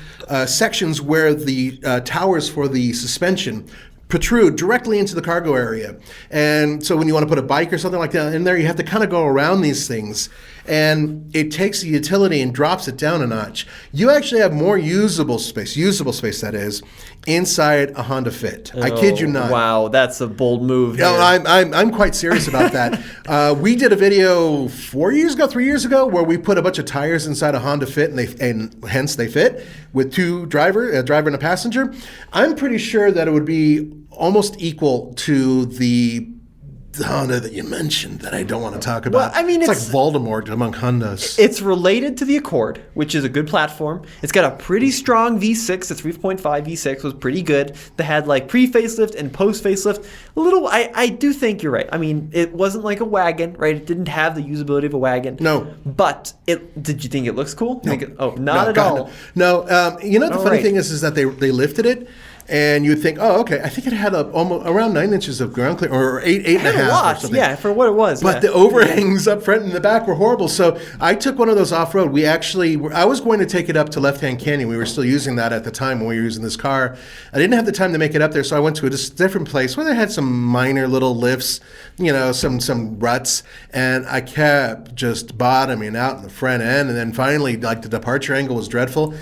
sections where the towers for the suspension protrude directly into the cargo area. And so when you want to put a bike or something like that in there, you have to kind of go around these things. And it takes the utility and drops it down a notch. You actually have more usable space that is, inside a Honda Fit. I kid you not. Wow, that's a bold move. No, I'm quite serious about that. We did a video 3 years ago, where we put a bunch of tires inside a Honda Fit, and hence they fit with 2 a driver and a passenger. I'm pretty sure that it would be almost equal to the Honda that you mentioned that I don't want to talk about. Well, I mean, it's like Voldemort among Hondas. It's related to the Accord, which is a good platform. It's got a pretty strong V6. The 3.5 V6 was pretty good. They had like pre-facelift and post-facelift. I do think you're right. I mean, it wasn't like a wagon, right? It didn't have the usability of a wagon. No. But did you think it looks cool? No. Not at all. No. The funny thing is that they lifted it, And you'd think, oh, okay, I think it had almost around 9 inches of ground clearance, or eight and a half. A lot, or something. yeah, for what it was. But the overhangs up front and the back were horrible. So I took one of those off-road. I was going to take it up to Left Hand Canyon. We were still using that at the time when we were using this car. I didn't have the time to make it up there, so I went to a different place where they had some minor little lifts, some ruts, and I kept just bottoming out in the front end, and then finally, like, the departure angle was dreadful.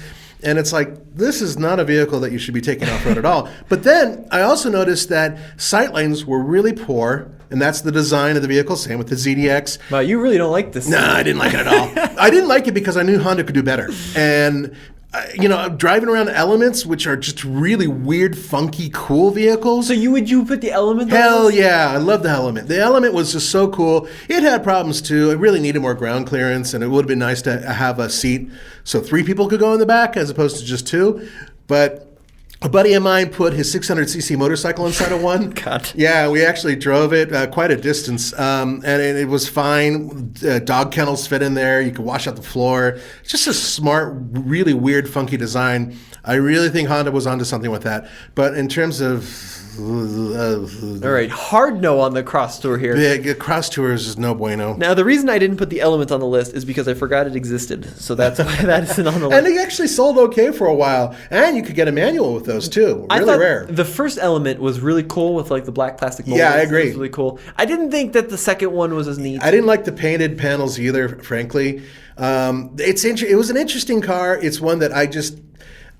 And it's like, this is not a vehicle that you should be taking off-road at all. But then I also noticed that sightlines were really poor, and that's the design of the vehicle, same with the ZDX. Wow, you really don't like this. No, I didn't like it at all. I didn't like it because I knew Honda could do better. And I'm driving around Elements, which are just really weird, funky, cool vehicles. So you put the Element on Hell this? yeah, I love the Element. The Element was just so cool. It had problems too. It really needed more ground clearance, and it would have been nice to have a seat so 3 people could go in the back as opposed to just 2. But a buddy of mine put his 600cc motorcycle inside of one. God. Yeah, we actually drove it quite a distance, and it was fine. Dog kennels fit in there. You could wash out the floor. It's just a smart, really weird, funky design. I really think Honda was onto something with that. But in terms of... all right, hard no on the Crosstour here. The Crosstour is no bueno. Now, the reason I didn't put the Element on the list is because I forgot it existed. So that's why that isn't on the list. And they actually sold okay for a while. And you could get a manual with those too. I Really thought rare. the first Element was really cool with like the black plastic moldings. Yeah, I agree. It was really cool. I didn't think that the second one was as neat. I didn't like the painted panels either, frankly. It was an interesting car. It's one that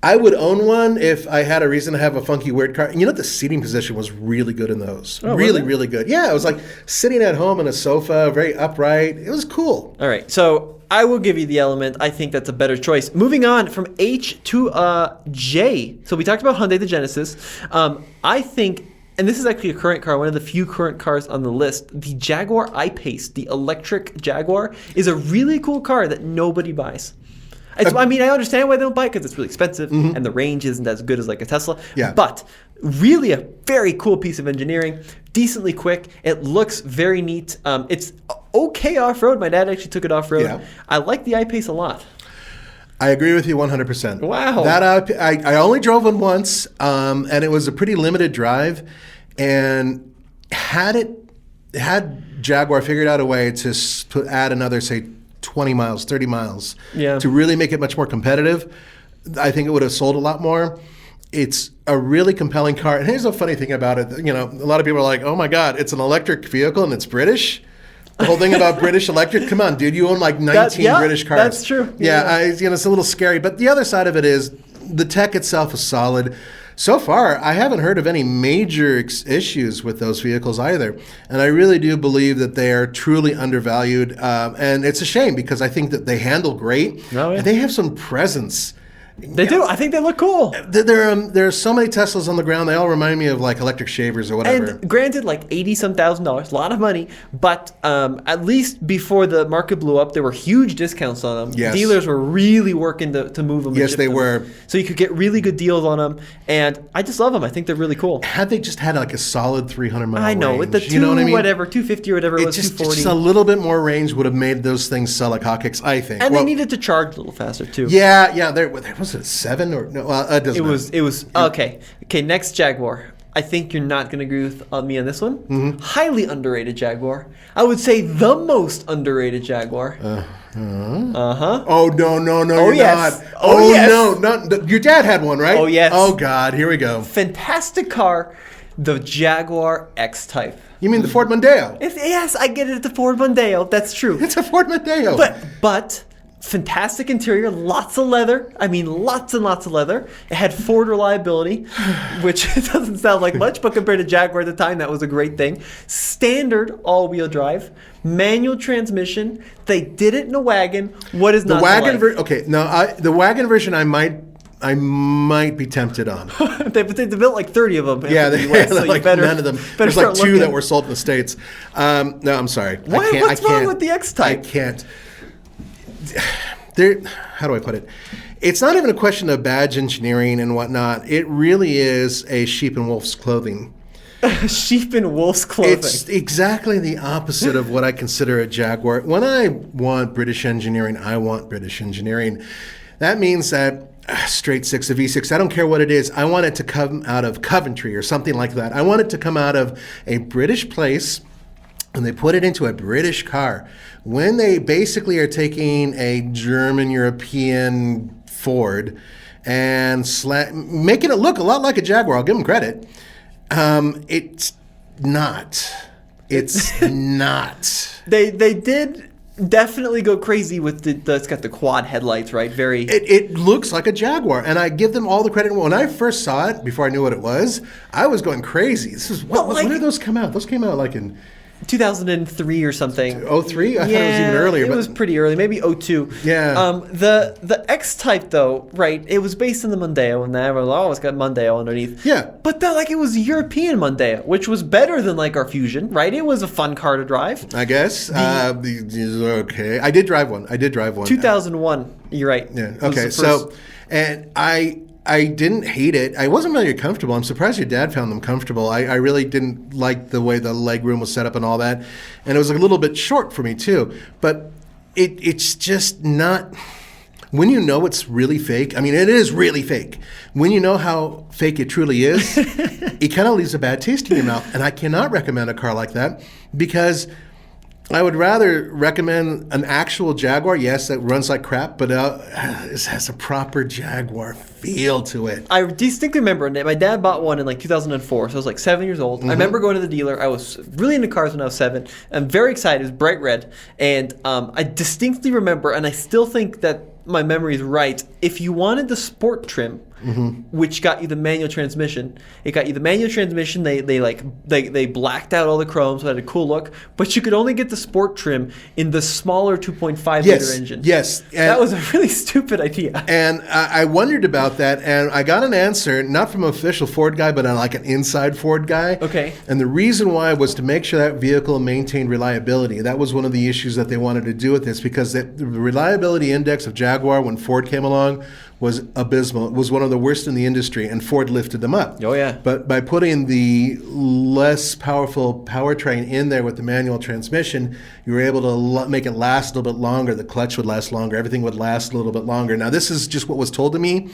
I would own one if I had a reason to have a funky, weird car. The seating position was really good in those. Oh, really, was it? really good. Yeah, it was like sitting at home on a sofa, very upright. It was cool. All right, so I will give you the Element. I think that's a better choice. Moving on from H to J. So we talked about Hyundai, the Genesis. I think, and this is actually a current car, one of the few current cars on the list, the Jaguar I-Pace, the electric Jaguar, is a really cool car that nobody buys. I understand why they don't buy it because it's really expensive and the range isn't as good as like a Tesla. Yeah. But really a very cool piece of engineering, decently quick. It looks very neat. It's okay off-road. My dad actually took it off-road. Yeah. I like the I-Pace a lot. I agree with you 100%. Wow. That I only drove one once, and it was a pretty limited drive. And had Jaguar figured out a way to add another, say, 20 miles, 30 miles, to really make it much more competitive, I think it would have sold a lot more. It's a really compelling car. And here's the funny thing about it. A lot of people are like, oh my God, it's an electric vehicle and it's British. The whole thing about British electric, come on, dude, you own like 19 British cars. That's true. Yeah, it's a little scary. But the other side of it is the tech itself is solid. So far, I haven't heard of any major issues with those vehicles either. And I really do believe that they are truly undervalued. And it's a shame because I think that they handle great. Oh, yeah. And they have some presence. They do. I think they look cool. There are so many Teslas on the ground. They all remind me of like electric shavers or whatever. And granted, like $80-some thousand, a lot of money. But at least before the market blew up, there were huge discounts on them. Yes. Dealers were really working to move them. Yes, they were. So you could get really good deals on them. And I just love them. I think they're really cool. Had they just had like a solid 300-mile I know. range, With the you know what I mean? 250 or whatever it was, just 240. a little bit more range would have made those things sell like hotcakes, I think. And they needed to charge a little faster, too. Yeah. There was it 7 or no? It doesn't matter. It was okay. Okay, next Jaguar. I think you're not going to agree with me on this one. Mm-hmm. Highly underrated Jaguar. I would say the most underrated Jaguar. Oh no, you're yes. not. Oh yes. No, not your dad had one, right? Oh yes. Oh God, here we go. Fantastic car, the Jaguar X-Type. You mean the Ford Mondeo? Yes, I get it at the Ford Mondeo. That's true. It's a Ford Mondeo. But fantastic interior, lots of leather. I mean, lots and lots of leather. It had Ford reliability, which doesn't sound like much, but compared to Jaguar at the time, that was a great thing. Standard all-wheel drive, manual transmission. They did it in a wagon. What is not the wagon version? Okay, no, the wagon version I might be tempted on. they built like 30 of them. Yeah, in the US, so like none of them. There's like 2 that were sold in the States. No, I'm sorry. What's wrong with the X-Type? I can't. How do I put it? It's not even a question of badge engineering and whatnot. It really is a sheep in wolf's clothing. Sheep in wolf's clothing. It's exactly the opposite of what I consider a Jaguar. When I want British engineering, I want British engineering. That means that straight six, a V6. I don't care what it is. I want it to come out of Coventry or something like that. I want it to come out of a British place, and they put it into a British car. When they basically are taking a German European Ford and making it look a lot like a Jaguar, I'll give them credit. It's not. It's not. They did definitely go crazy with it's got the quad headlights, right? Very. It looks like a Jaguar, and I give them all the credit. When I first saw it, before I knew what it was, I was going crazy. This is when did those come out? Those came out like in 2003 or something. 03? I thought it was even earlier. It was pretty early, maybe 02. Yeah. The X-Type, though, right, it was based on the Mondeo, and everyone was, oh, it's got Mondeo underneath. Yeah. But it was European Mondeo, which was better than, our Fusion, right? It was a fun car to drive. I guess. Okay. I did drive one. 2001, you're right. Yeah. Okay, so, and I didn't hate it. I wasn't really comfortable. I'm surprised your dad found them comfortable. I really didn't like the way the legroom was set up and all that. And it was a little bit short for me, too. But it's just not... When you know it's really fake, I mean, it is really fake. When you know how fake it truly is, it kind of leaves a bad taste in your mouth. And I cannot recommend a car like that because... I would rather recommend an actual Jaguar, yes, that runs like crap, but it has a proper Jaguar feel to it. I distinctly remember my dad bought one in 2004, so I was 7 years old. I remember going to the dealer. I was really into cars when I was 7. I'm very excited. It was bright red. And I distinctly remember, and I still think that my memory is right, if you wanted the sport trim, which got you the manual transmission, they blacked out all the chrome, so it had a cool look, but you could only get the sport trim in the smaller 2.5 liter engine. Yes. And that was a really stupid idea. And I wondered about that, and I got an answer, not from an official Ford guy, but an inside Ford guy. Okay. And the reason why was to make sure that vehicle maintained reliability. That was one of the issues that they wanted to do with this, because the reliability index of Jaguar when Ford came along was abysmal. It was one of the worst in the industry, and Ford lifted them up. Oh, yeah. But by putting the less powerful powertrain in there with the manual transmission, you were able to make it last a little bit longer. The clutch would last longer. Everything would last a little bit longer. Now, this is just what was told to me,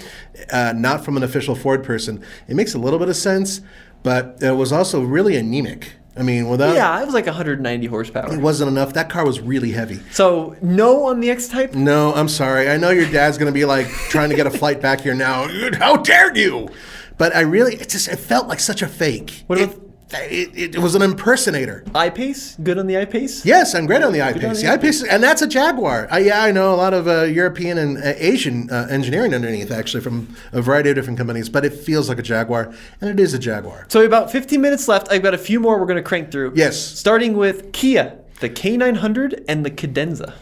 not from an official Ford person. It makes a little bit of sense, but it was also really anemic. I mean, without... Yeah, it was 190 horsepower. It wasn't enough. That car was really heavy. So, no on the X-Type? No, I'm sorry. I know your dad's going to be trying to get a flight back here now. How dare you? But it felt like such a fake. What about... It was an impersonator. I-Pace? Good on the I-Pace? Yes, I'm great on the I-Pace. The I-Pace, and that's a Jaguar. I know a lot of European and Asian engineering underneath, actually, from a variety of different companies, but it feels like a Jaguar, and it is a Jaguar. So about 15 minutes left. I've got a few more we're going to crank through. Yes. Starting with Kia, the K900 and the Cadenza.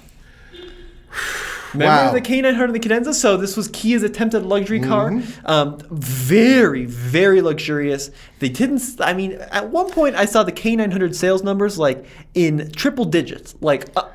Remember the K900 and the Cadenza? So this was Kia's attempt at a luxury car. Very, very luxurious. They didn't, at one point I saw the K900 sales numbers in triple digits,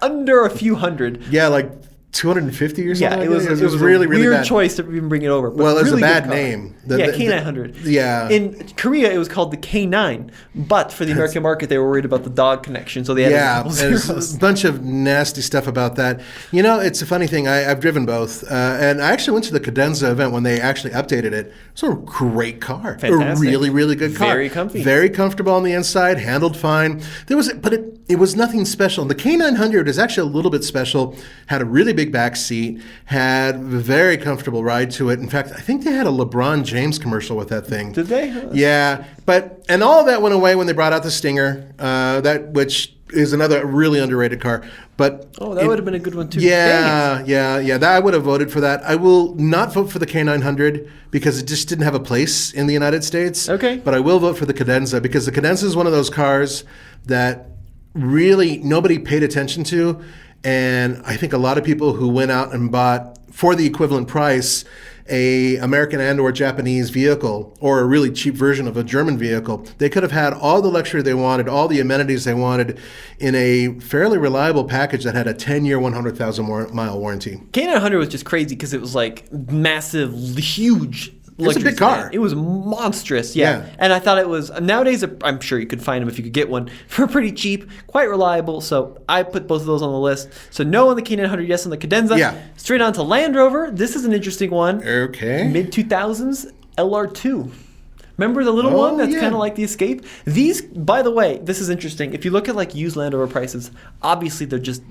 under a few hundred. Yeah, 250 or something. Yeah, it was really, really weird bad. choice to even bring it over. But well, it was really a bad name. K900. Yeah. In Korea, it was called the K9, but for the American market, they were worried about the dog connection, so they added there's a bunch of nasty stuff about that. It's a funny thing. I've driven both, and I actually went to the Cadenza event when they actually updated it. It's a great car. Fantastic. A really, really good car. Very comfy. Very comfortable on the inside, handled fine. But it was nothing special. The K900 is actually a little bit special. Had a really big back seat. Had a very comfortable ride to it. In fact, I think they had a LeBron James commercial with that thing. Did they? Yeah, and all of that went away when they brought out the Stinger, which is another really underrated car. But that would have been a good one too. Yeah. That I would have voted for that. I will not vote for the K900 because it just didn't have a place in the United States. Okay. But I will vote for the Cadenza because the Cadenza is one of those cars that really nobody paid attention to. And I think a lot of people who went out and bought, for the equivalent price, a American and or Japanese vehicle or a really cheap version of a German vehicle, they could have had all the luxury they wanted, all the amenities they wanted in a fairly reliable package that had a 10-year, 100,000 mile warranty. K900 was just crazy because it was massive, huge It's a big car. It was monstrous, yeah. And I thought it was, nowadays, I'm sure you could find them if you could get one for pretty cheap, quite reliable. So I put both of those on the list. So no on the K900, yes on the Cadenza. Yeah. Straight on to Land Rover. This is an interesting one. Okay. Mid-2000s, LR2. Remember the little one that's kind of like the Escape? These, by the way, this is interesting. If you look at like used Land Rover prices, obviously they're just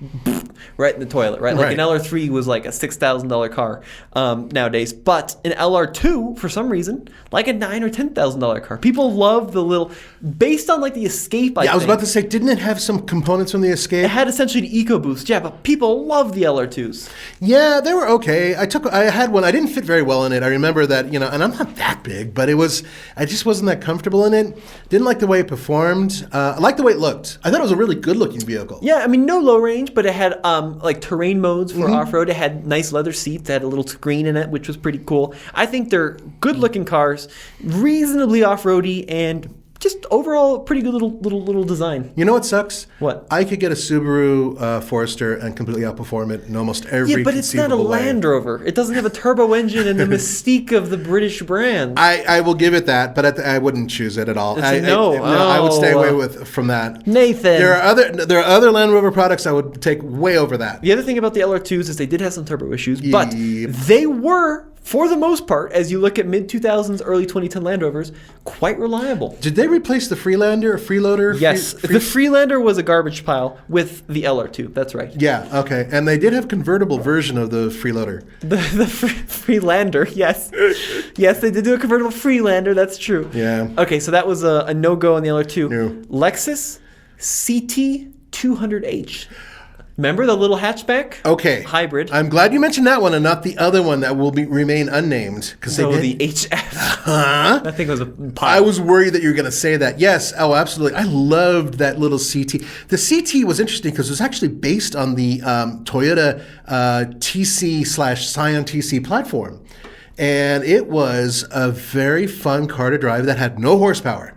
right in the toilet, right? Like an LR3 was like a $6,000 car nowadays, but an LR2 for some reason like a $9,000 or $10,000 car. People love the little, based on like the Escape. I was about to say, didn't it have some components from the Escape? It had essentially the EcoBoost, yeah, but people love the LR2s. Yeah, they were okay. I had one. I didn't fit very well in it. I remember that, and I'm not that big, but I just wasn't that comfortable in it. Didn't like the way it performed. I liked the way it looked. I thought it was a really good-looking vehicle. Yeah, I mean, no low range, but it had like terrain modes for off-road. It had nice leather seats. It had a little screen in it, which was pretty cool. I think they're good-looking cars, reasonably off-roady, and just overall pretty good little design. You know what sucks? What? I could get a Subaru Forester and completely outperform it in almost every Yeah, but it's not a Land Rover. It doesn't have a turbo engine and the mystique of the British brand. I will give it that, but I wouldn't choose it at all. No, I would stay away from that. Nathan. There are other Land Rover products I would take way over that. The other thing about the LR2s is they did have some turbo issues, but they were, for the most part, as you look at mid-2000s, early 2010 Land Rovers, quite reliable. Did they replace the Freelander or Freeloader? Yes. The Freelander was a garbage pile with the LR2. That's right. Yeah, okay. And they did have a convertible version of the Freeloader. The Freelander, yes. Yes, they did do a convertible Freelander. That's true. Yeah. Okay, so that was a no-go on the LR2. No. Lexus CT200H. Remember the little hatchback? Okay. Hybrid. I'm glad you mentioned that one and not the other one that will remain unnamed. The HF. Huh? I think it was a pile. I was worried that you were going to say that. Yes. Oh, absolutely. I loved that little CT. The CT was interesting because it was actually based on the Toyota TC/Scion TC platform. And it was a very fun car to drive that had no horsepower.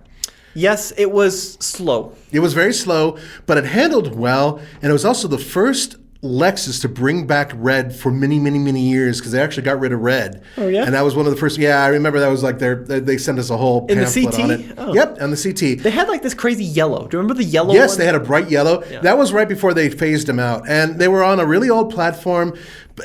Yes, it was slow. It was very slow, but it handled well, and it was also the first Lexus to bring back red for many, many, many years because they actually got rid of red. Oh, yeah? And that was one of the first. Yeah, I remember that was like they sent us a whole pamphlet on it. Oh. Yep, on the CT. They had like this crazy yellow. Do you remember the yellow Yes, one? they had a bright yellow. Yeah. That was right before they phased them out. And they were on a really old platform,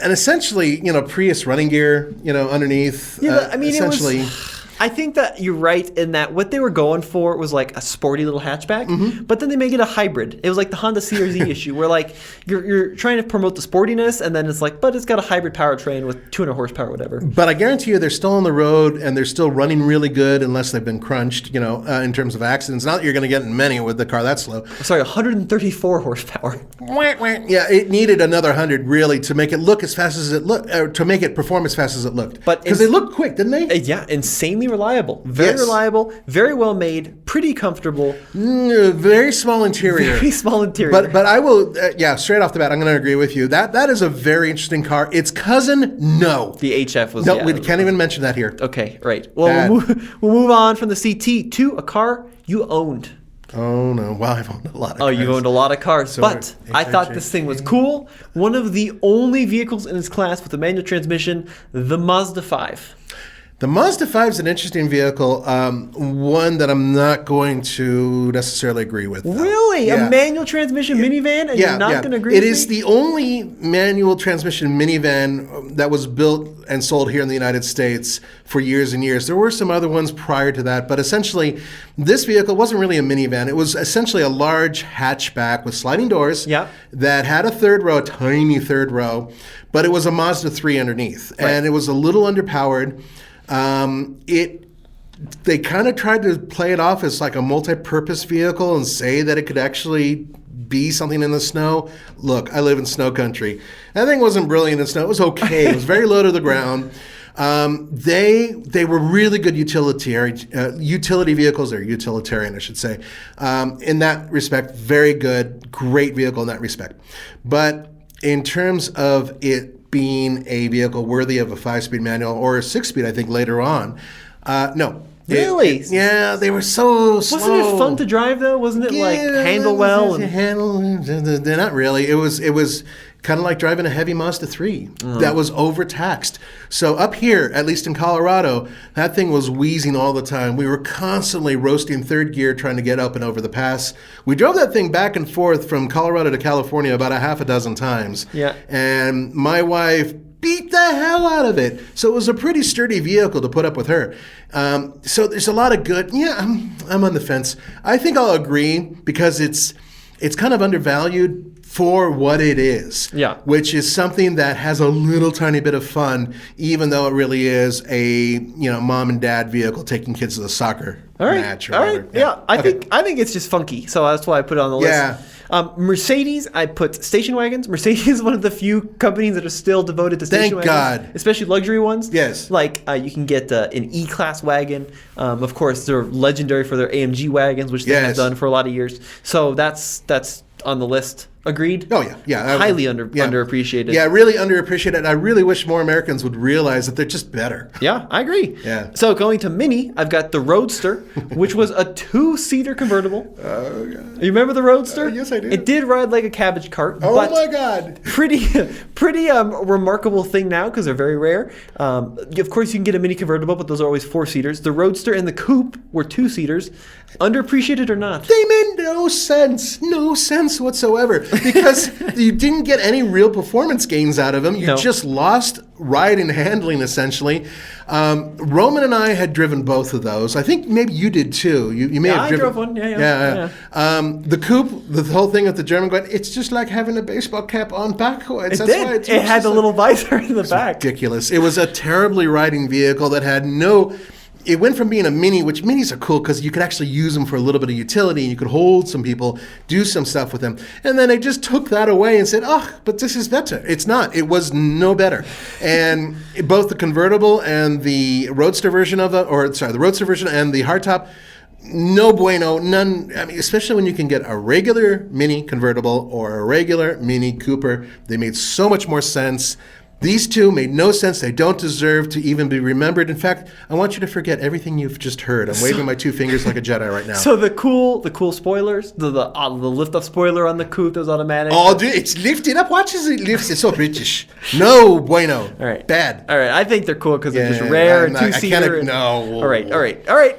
and essentially, Prius running gear, underneath. Yeah, I mean, essentially. it was... I think that you're right in that what they were going for was like a sporty little hatchback, but then they make it a hybrid. It was like the Honda CR-Z issue where like you're trying to promote the sportiness and then it's like, but it's got a hybrid powertrain with 200 horsepower or whatever. But I guarantee you they're still on the road and they're still running really good unless they've been crunched, in terms of accidents. Not that you're going to get in many with the car that slow. Sorry, 134 horsepower. Yeah, it needed another 100 really to make it look as fast as it looked, or to make it perform as fast as it looked. Because they looked quick, didn't they? Yeah, insanely reliable. Very reliable, very well made, pretty comfortable. Very small interior. Very small interior. But I will, straight off the bat, I'm going to agree with you. That is a very interesting car. Its cousin, no. The HF was... No, we can't even mention that here. Okay, right. Well, we'll move on from the CT to a car you owned. Oh, no. Well, I've owned a lot of cars. Oh, you owned a lot of cars. But I thought this thing was cool. One of the only vehicles in its class with a manual transmission, the Mazda 5. The Mazda 5 is an interesting vehicle, one that I'm not going to necessarily agree with. Really? Yeah. A manual transmission minivan and you're not going to agree with me? It is the only manual transmission minivan that was built and sold here in the United States for years and years. There were some other ones prior to that, but essentially this vehicle wasn't really a minivan. It was essentially a large hatchback with sliding doors that had a third row, a tiny third row, but it was a Mazda 3 underneath. Right. And it was a little underpowered. They kind of tried to play it off as like a multi-purpose vehicle and say that it could actually be something in the snow. Look, I live in snow country. That thing wasn't brilliant in snow. It was okay. It was very low to the ground. They were really good utility vehicles, or utilitarian, I should say. In that respect, very good, great vehicle in that respect. But in terms of it being a vehicle worthy of a 5-speed manual or a 6-speed, I think later on, no. Really? They were so slow. Wasn't it fun to drive though? Wasn't it like handle well? Handle? Not really. It was kind of like driving a heavy Mazda 3 that was overtaxed. So up here, at least in Colorado, that thing was wheezing all the time. We were constantly roasting third gear trying to get up and over the pass. We drove that thing back and forth from Colorado to California about a half a dozen times. Yeah. And my wife beat the hell out of it. So it was a pretty sturdy vehicle to put up with her. So there's a lot of good. Yeah, I'm on the fence. I think I'll agree because it's kind of undervalued for what it is. Yeah. Which is something that has a little tiny bit of fun, even though it really is a mom and dad vehicle taking kids to the soccer match. All right. Yeah. I think it's just funky, so that's why I put it on the list. Yeah. Mercedes, I put station wagons. Mercedes is one of the few companies that are still devoted to station wagons. Thank God. Especially luxury ones. Yes. Like you can get an E-Class wagon. Of course, they're legendary for their AMG wagons, which they have done for a lot of years. So that's on the list. Agreed? Oh, yeah. Highly underappreciated. Yeah, really underappreciated. I really wish more Americans would realize that they're just better. Yeah, I agree. Yeah. So going to Mini, I've got the Roadster, which was a 2-seater convertible. Oh, God. You remember the Roadster? Yes, I do. It did ride like a cabbage cart. Oh, but my God. Pretty remarkable thing now because they're very rare. Of course, you can get a Mini convertible, but those are always 4-seaters. The Roadster and the Coupe were 2-seaters. Underappreciated or not? They made no sense whatsoever because you didn't get any real performance gains out of them. You just lost ride and handling, essentially. Roman and I had driven both of those. I think maybe you did too. You may have driven. I drove one. Yeah. The Coupe, the whole thing with the German going, it's just like having a baseball cap on backwards. It did. It had the little visor in the back. Ridiculous. It was a terribly riding vehicle that had no... It went from being a Mini, which Minis are cool because you could actually use them for a little bit of utility and you could hold some people, do some stuff with them. And then they just took that away and said, but this is better. It's not. It was no better. And both the convertible and the Roadster version of the Roadster version and the hardtop, no bueno, none. I mean, especially when you can get a regular Mini convertible or a regular Mini Cooper. They made so much more sense. These two made no sense. They don't deserve to even be remembered. In fact, I want you to forget everything you've just heard. I'm waving my two fingers like a Jedi right now. So the cool spoilers, the lift-up spoiler on the Coupe that was automatic. Oh, dude, it's lifted up. Watch as it lifts. It's so British. No bueno. All right. Bad. All right. I think they're cool because they're just rare and two-seater. No. All right.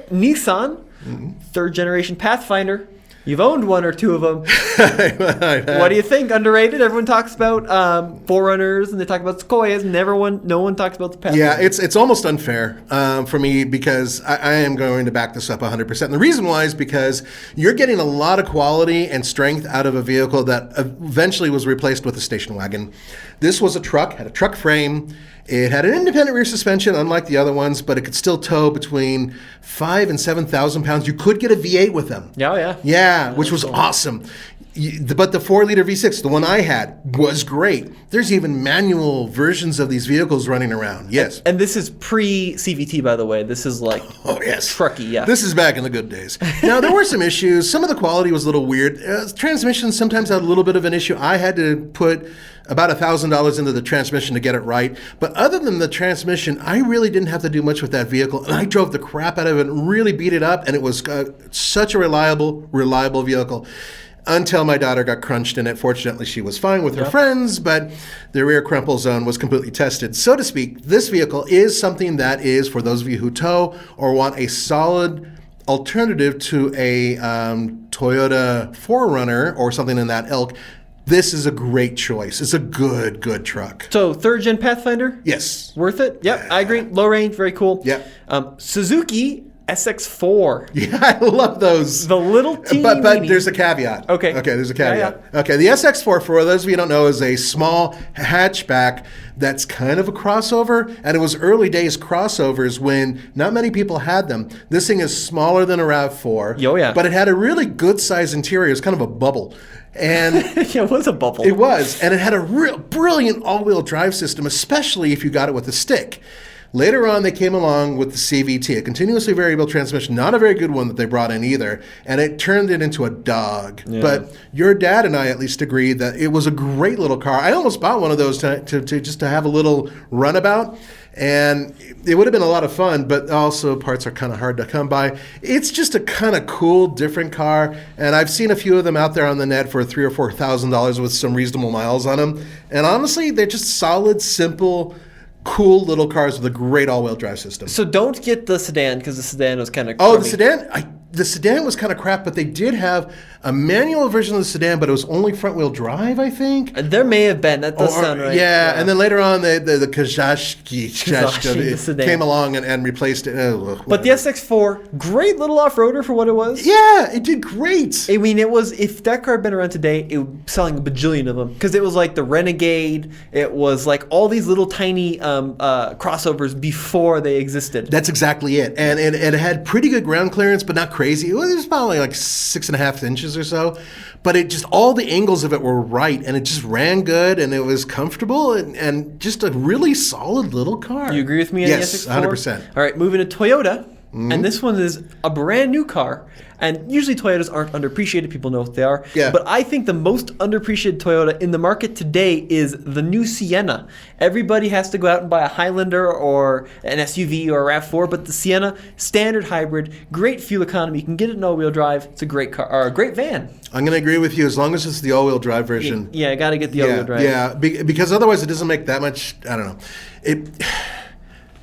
Nissan, third-generation Pathfinder. You've owned one or two of them. What do you think? Underrated? Everyone talks about Forerunners and they talk about Sequoias, and no one talks about the Pathfinder. Yeah, it's almost unfair for me because I am going to back this up 100%. And the reason why is because you're getting a lot of quality and strength out of a vehicle that eventually was replaced with a station wagon. This was a truck, had a truck frame. It had an independent rear suspension, unlike the other ones, but it could still tow between 5,000 and 7,000 pounds. You could get a V8 with them. Yeah, which was awesome. But the 4-liter V6, the one I had, was great. There's even manual versions of these vehicles running around. Yes. And this is pre-CVT, by the way. This is like trucky, yeah. This is back in the good days. Now, there were some issues. Some of the quality was a little weird. Transmissions sometimes had a little bit of an issue. I had to put about $1,000 into the transmission to get it right. But other than the transmission, I really didn't have to do much with that vehicle. And I drove the crap out of it and really beat it up. And it was such a reliable vehicle. Until my daughter got crunched in it. Fortunately, she was fine with her friends, but the rear crumple zone was completely tested. So to speak, this vehicle is something that is, for those of you who tow or want a solid alternative to a Toyota 4Runner or something in that ilk, this is a great choice. It's a good truck. So third-gen Pathfinder? Yes. Worth it? Yep, I agree. Low range, very cool. Yep. Suzuki SX4. Yeah, I love those. The little teeny But weeny. there's a caveat. Okay, there's a caveat. Yeah. Okay, the SX4, for those of you who don't know, is a small hatchback that's kind of a crossover. And it was early days crossovers when not many people had them. This thing is smaller than a RAV4. Oh, yeah. But it had a really good size interior. It was kind of a bubble. And yeah, it was a bubble. It was. And it had a real brilliant all-wheel drive system, especially if you got it with a stick. Later on, they came along with the CVT, a continuously variable transmission, not a very good one that they brought in either, and it turned it into a dog. Yeah. But your dad and I at least agreed that it was a great little car. I almost bought one of those to just to have a little runabout, And it would have been a lot of fun, but also parts are kind of hard to come by. It's just a kind of cool, different car, and I've seen a few of them out there on the net for $3,000 or $4,000 with some reasonable miles on them. And honestly, they're just solid, simple, cool little cars with a great all-wheel drive system. So don't get the sedan because the sedan was kind of Oh, the sedan was kind of crap, but they did have a manual version of the sedan, but it was only front-wheel drive, I think. There may have been. That does sound right. Yeah, and then later on, the Kazashki sedan came along and replaced it. But the SX4, great little off-roader for what it was. Yeah, it did great. I mean, it was, if that car had been around today, it would be selling a bajillion of them. Because it was like the Renegade. It was like all these little tiny crossovers before they existed. That's exactly it. And it had pretty good ground clearance, but not crazy. It was probably like 6.5 inches or so. But it just, all the angles of it were right. And it just ran good. And it was comfortable. And just a really solid little car. You agree with me on yes, the SX4? 100%. All right, moving to Toyota. Mm-hmm. And this one is a brand new car. And usually Toyotas aren't underappreciated. People know what they are. Yeah. But I think the most underappreciated Toyota in the market today is the new Sienna. Everybody has to go out and buy a Highlander or an SUV or a RAV4, but the Sienna, standard hybrid, great fuel economy. You can get it in all-wheel drive. It's a great car, or a great van. I'm going to agree with you as long as it's the all-wheel drive version. Yeah, got to get the all-wheel drive. Yeah, because otherwise it doesn't make that much, I don't know.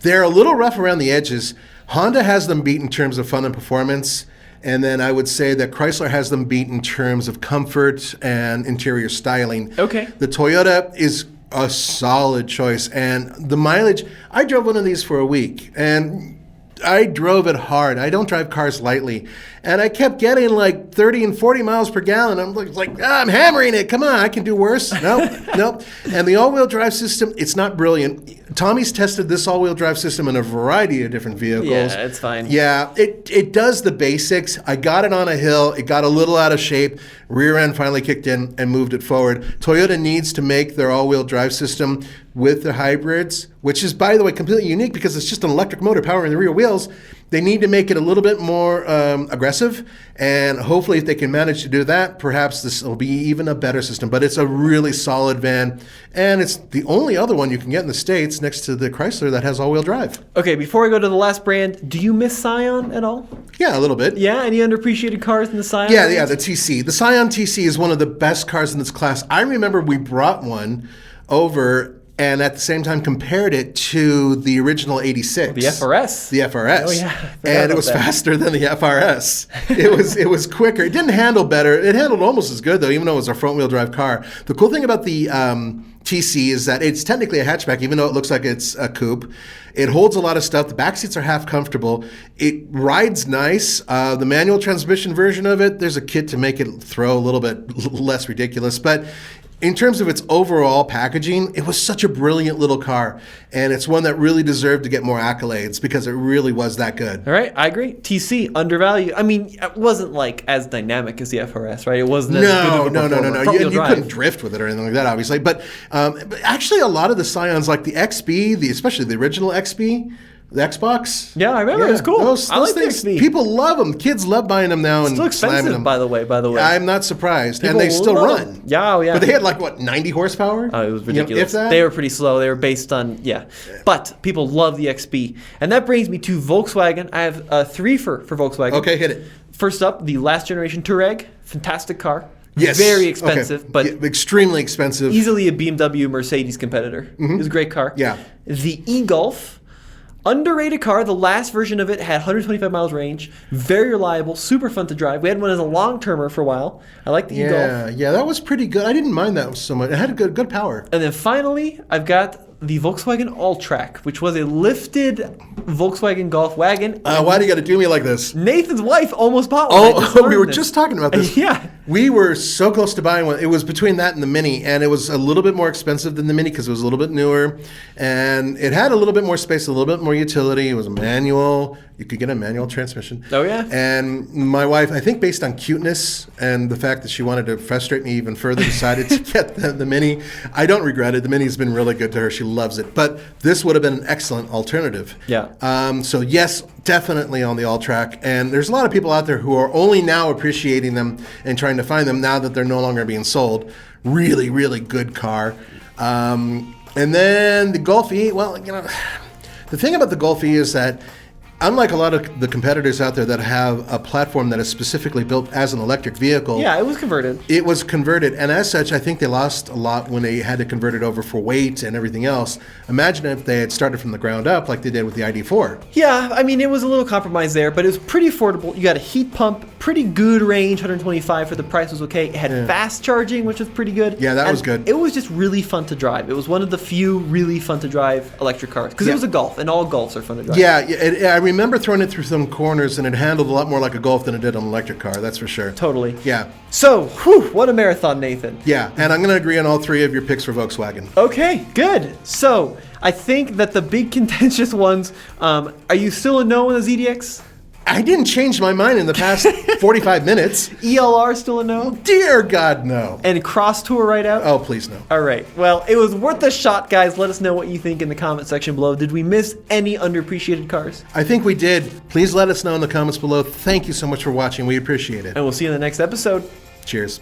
They're a little rough around the edges. Honda has them beat in terms of fun and performance. And then I would say that Chrysler has them beat in terms of comfort and interior styling. Okay. The Toyota is a solid choice. And the mileage, I drove one of these for a week. And I drove it hard. I don't drive cars lightly. And I kept getting like 30 and 40 miles per gallon. I'm like, I'm hammering it. Come on, I can do worse. Nope. And the all-wheel drive system, it's not brilliant. Tommy's tested this all-wheel drive system in a variety of different vehicles. Yeah, it's fine. Yeah, it does the basics. I got it on a hill. It got a little out of shape. Rear end finally kicked in and moved it forward. Toyota needs to make their all-wheel drive system with the hybrids, which is, by the way, completely unique because it's just an electric motor powering the rear wheels. They need to make it a little bit more aggressive, and hopefully if they can manage to do that, perhaps this will be even a better system. But it's a really solid van, and it's the only other one you can get in the States next to the Chrysler that has all-wheel drive. Okay, before we go to the last brand, do you miss Scion at all? Yeah, a little bit. Yeah, any underappreciated cars in the Scion? Yeah, the TC. The Scion TC is one of the best cars in this class. I remember we brought one over and at the same time compared it to the original 86. The FRS. The FRS. Oh, yeah. And it was faster than the FRS. It was quicker. It didn't handle better. It handled almost as good, though, even though it was a front-wheel drive car. The cool thing about the TC is that it's technically a hatchback, even though it looks like it's a coupe. It holds a lot of stuff. The back seats are half comfortable. It rides nice. The manual transmission version of it, there's a kit to make it throw a little bit less ridiculous. But in terms of its overall packaging, it was such a brilliant little car. And it's one that really deserved to get more accolades because it really was that good. All right, I agree. TC, undervalued. I mean, it wasn't like as dynamic as the FRS, right? It wasn't as good of a performer. You couldn't drift with it or anything like that, obviously. But actually, a lot of the Scions, like the XB, especially the original XB, the Xbox. Yeah, I remember. It was cool. Those I like things, the XB. People love them. Kids love buying them now Still and slamming expensive, them. by the way. I'm not surprised. People and they still love run. them. Yeah, yeah. But they had like, what, 90 horsepower? Oh, it was ridiculous. If that? They were pretty slow. They were based on, But people love the XB. And that brings me to Volkswagen. I have 3 for Volkswagen. Okay, hit it. First up, the last generation Touareg. Fantastic car. Yes. Very expensive, but extremely expensive. Easily a BMW Mercedes competitor. Mm-hmm. It was a great car. Yeah. The e-Golf. Underrated car. The last version of it had 125 miles range. Very reliable. Super fun to drive. We had one as a long-termer for a while. I like the e-Golf. Yeah, that was pretty good. I didn't mind that so much. It had good power. And then finally, I've got the Volkswagen Alltrack, which was a lifted Volkswagen Golf wagon. Why do you got to do me like this? Nathan's wife almost bought one. We were just talking about this. Yeah. We were so close to buying one. It was between that and the Mini, and it was a little bit more expensive than the Mini because it was a little bit newer, and it had a little bit more space, a little bit more utility. It was a manual. You could get a manual transmission. Oh, yeah? And my wife, I think based on cuteness and the fact that she wanted to frustrate me even further, decided to get the Mini. I don't regret it. The Mini's been really good to her. She loves it. But this would have been an excellent alternative. Yeah. So yes, definitely on the Alltrack. And there's a lot of people out there who are only now appreciating them and trying to find them now that they're no longer being sold. Really, really good car. And then the Golf E, well, The thing about the Golf E is that, unlike a lot of the competitors out there that have a platform that is specifically built as an electric vehicle, Yeah, it was converted. it was converted, and as such, I think they lost a lot when they had to convert it over for weight and everything else. Imagine if they had started from the ground up like they did with the ID4. Yeah, I mean, it was a little compromise there, but it was pretty affordable. You got a heat pump, pretty good range, 125 for the price was okay. It had fast charging, which was pretty good. Yeah, that And was good. It was just really fun to drive. It was one of the few really fun to drive electric cars because it was a Golf, and all Golfs are fun to drive. Yeah, I remember throwing it through some corners, and it handled a lot more like a Golf than it did on an electric car, that's for sure. Totally. Yeah. So, whew, what a marathon, Nathan. Yeah, and I'm going to agree on all three of your picks for Volkswagen. Okay, good. So, I think that the big contentious ones, are you still a no on the ZDX? I didn't change my mind in the past 45 minutes. ELR still a no? Dear God, no. And Crosstour right out? Oh, please no. All right. Well, it was worth a shot, guys. Let us know what you think in the comment section below. Did we miss any underappreciated cars? I think we did. Please let us know in the comments below. Thank you so much for watching. We appreciate it. And we'll see you in the next episode. Cheers.